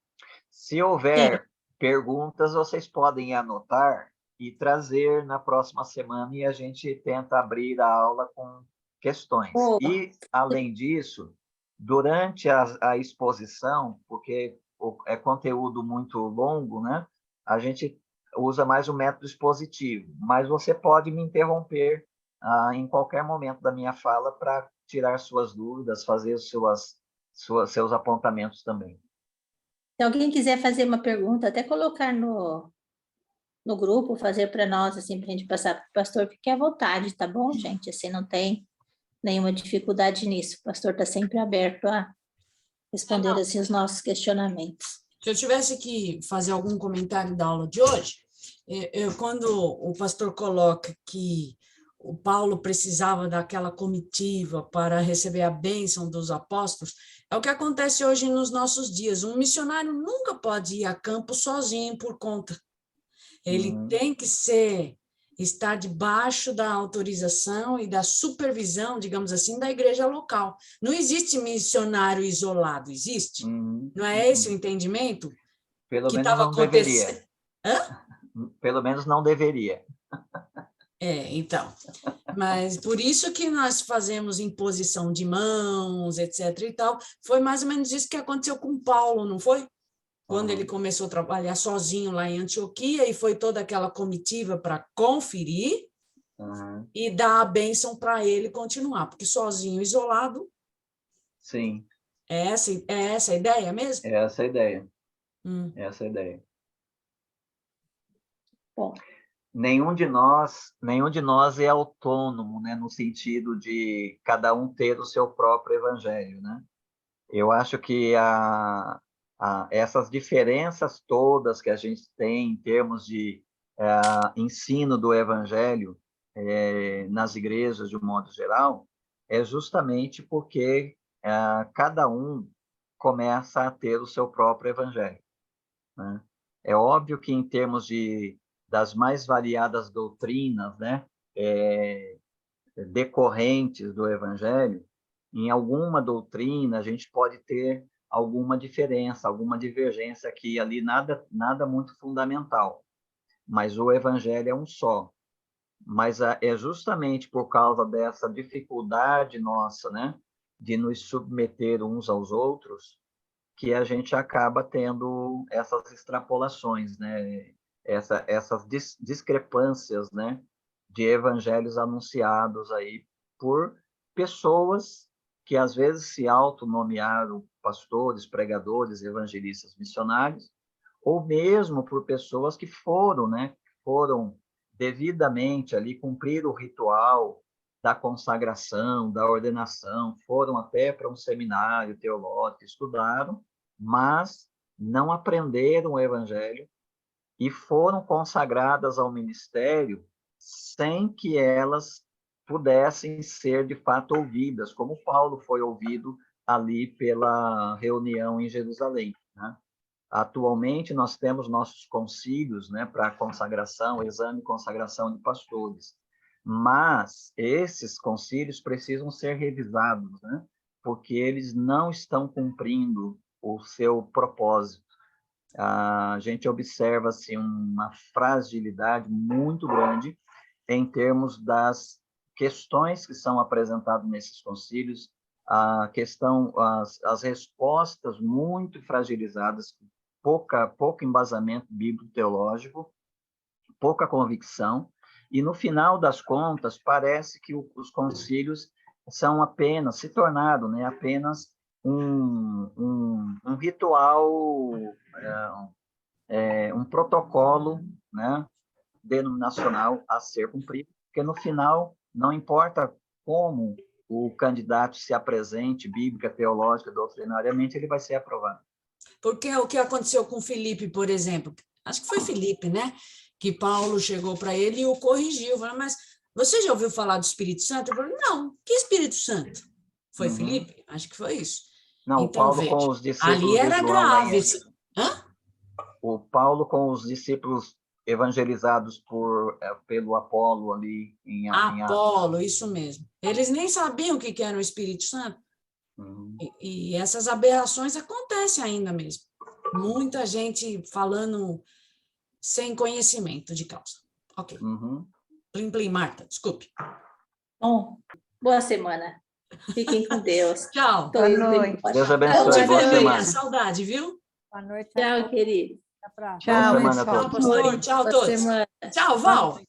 Se houver perguntas, vocês podem anotar e trazer na próxima semana e a gente tenta abrir a aula com questões. E, além disso, durante a exposição, porque é conteúdo muito longo, né? A gente usa mais o método expositivo, mas você pode me interromper em qualquer momento da minha fala para tirar suas dúvidas, fazer seus apontamentos também. Se alguém quiser fazer uma pergunta, até colocar no grupo, fazer para nós, assim, para a gente passar para o pastor, fique à vontade, tá bom, gente? Assim, não tem nenhuma dificuldade nisso. O pastor está sempre aberto a responder assim, os nossos questionamentos. Se eu tivesse que fazer algum comentário da aula de hoje, quando o pastor coloca que o Paulo precisava daquela comitiva para receber a bênção dos apóstolos, é o que acontece hoje nos nossos dias. Um missionário nunca pode ir a campo sozinho por conta. Ele tem que estar debaixo da autorização e da supervisão, digamos assim, da igreja local. Não existe missionário isolado, existe? Não é esse o entendimento? Pelo que menos não acontecendo? deveria. Pelo menos não deveria. Então. Mas por isso que nós fazemos imposição de mãos, etc. e tal. Foi mais ou menos isso que aconteceu com Paulo, não foi? Quando ele começou a trabalhar sozinho lá em Antioquia, e foi toda aquela comitiva para conferir e dar a bênção para ele continuar, porque sozinho, isolado... Sim. É essa a ideia mesmo? É essa a ideia. É essa a ideia. Bom. Nenhum de nós é autônomo, né, no sentido de cada um ter o seu próprio evangelho, né? Eu acho que essas diferenças todas que a gente tem em termos de ensino do evangelho nas igrejas, de um modo geral, é justamente porque cada um começa a ter o seu próprio evangelho, né? É óbvio que, em termos das mais variadas doutrinas, né, decorrentes do evangelho, em alguma doutrina a gente pode ter alguma diferença, alguma divergência aqui e ali, nada muito fundamental. mas o evangelho é um só. Mas é justamente por causa dessa dificuldade nossa, né, de nos submeter uns aos outros, que a gente acaba tendo essas extrapolações, né, essas discrepâncias, né, de evangelhos anunciados aí por pessoas que às vezes se autonomearam pastores, pregadores, evangelistas, missionários, ou mesmo por pessoas que foram, né, foram devidamente ali cumprir o ritual da consagração, da ordenação, foram até para um seminário teológico, estudaram, mas não aprenderam o evangelho e foram consagradas ao ministério sem que elas pudessem ser de fato ouvidas, como Paulo foi ouvido ali pela reunião em Jerusalém, né? Atualmente, nós temos nossos concílios, né, para consagração, exame e consagração de pastores, mas esses concílios precisam ser revisados, né, porque eles não estão cumprindo o seu propósito. A gente observa assim, uma fragilidade muito grande em termos das questões que são apresentadas nesses concílios, as respostas muito fragilizadas, pouco embasamento bíblico-teológico, pouca convicção, e no final das contas parece que os concílios são apenas, se tornaram, né, apenas um ritual, um protocolo, né, denominacional a ser cumprido, porque no final não importa como o candidato se apresente bíblica, teológica, doutrinariamente, ele vai ser aprovado. Porque o que aconteceu com Filipe, por exemplo, acho que foi Filipe, né? Que Paulo chegou para ele e o corrigiu, falou, mas você já ouviu falar do Espírito Santo? Ele falou, não, que Espírito Santo? Foi Filipe? Acho que foi isso. Não, então, Paulo veja, com os discípulos ali era de João, grave. Hã? O Paulo com os discípulos evangelizados pelo Apolo ali em Apolo, isso mesmo. Eles nem sabiam o que era o Espírito Santo. E essas aberrações acontecem ainda mesmo. Muita gente falando sem conhecimento de causa. Ok. Plim, plim, Marta, desculpe. Bom, boa semana. Fiquem com Deus. Tchau. Boa noite. Deus abençoe. Boa semana. Saudade, viu? Boa noite. Tchau, querido. Até a próxima. Boa semana a Tchau, todos. pastor. Tchau a todos. Semana. Tchau, Val.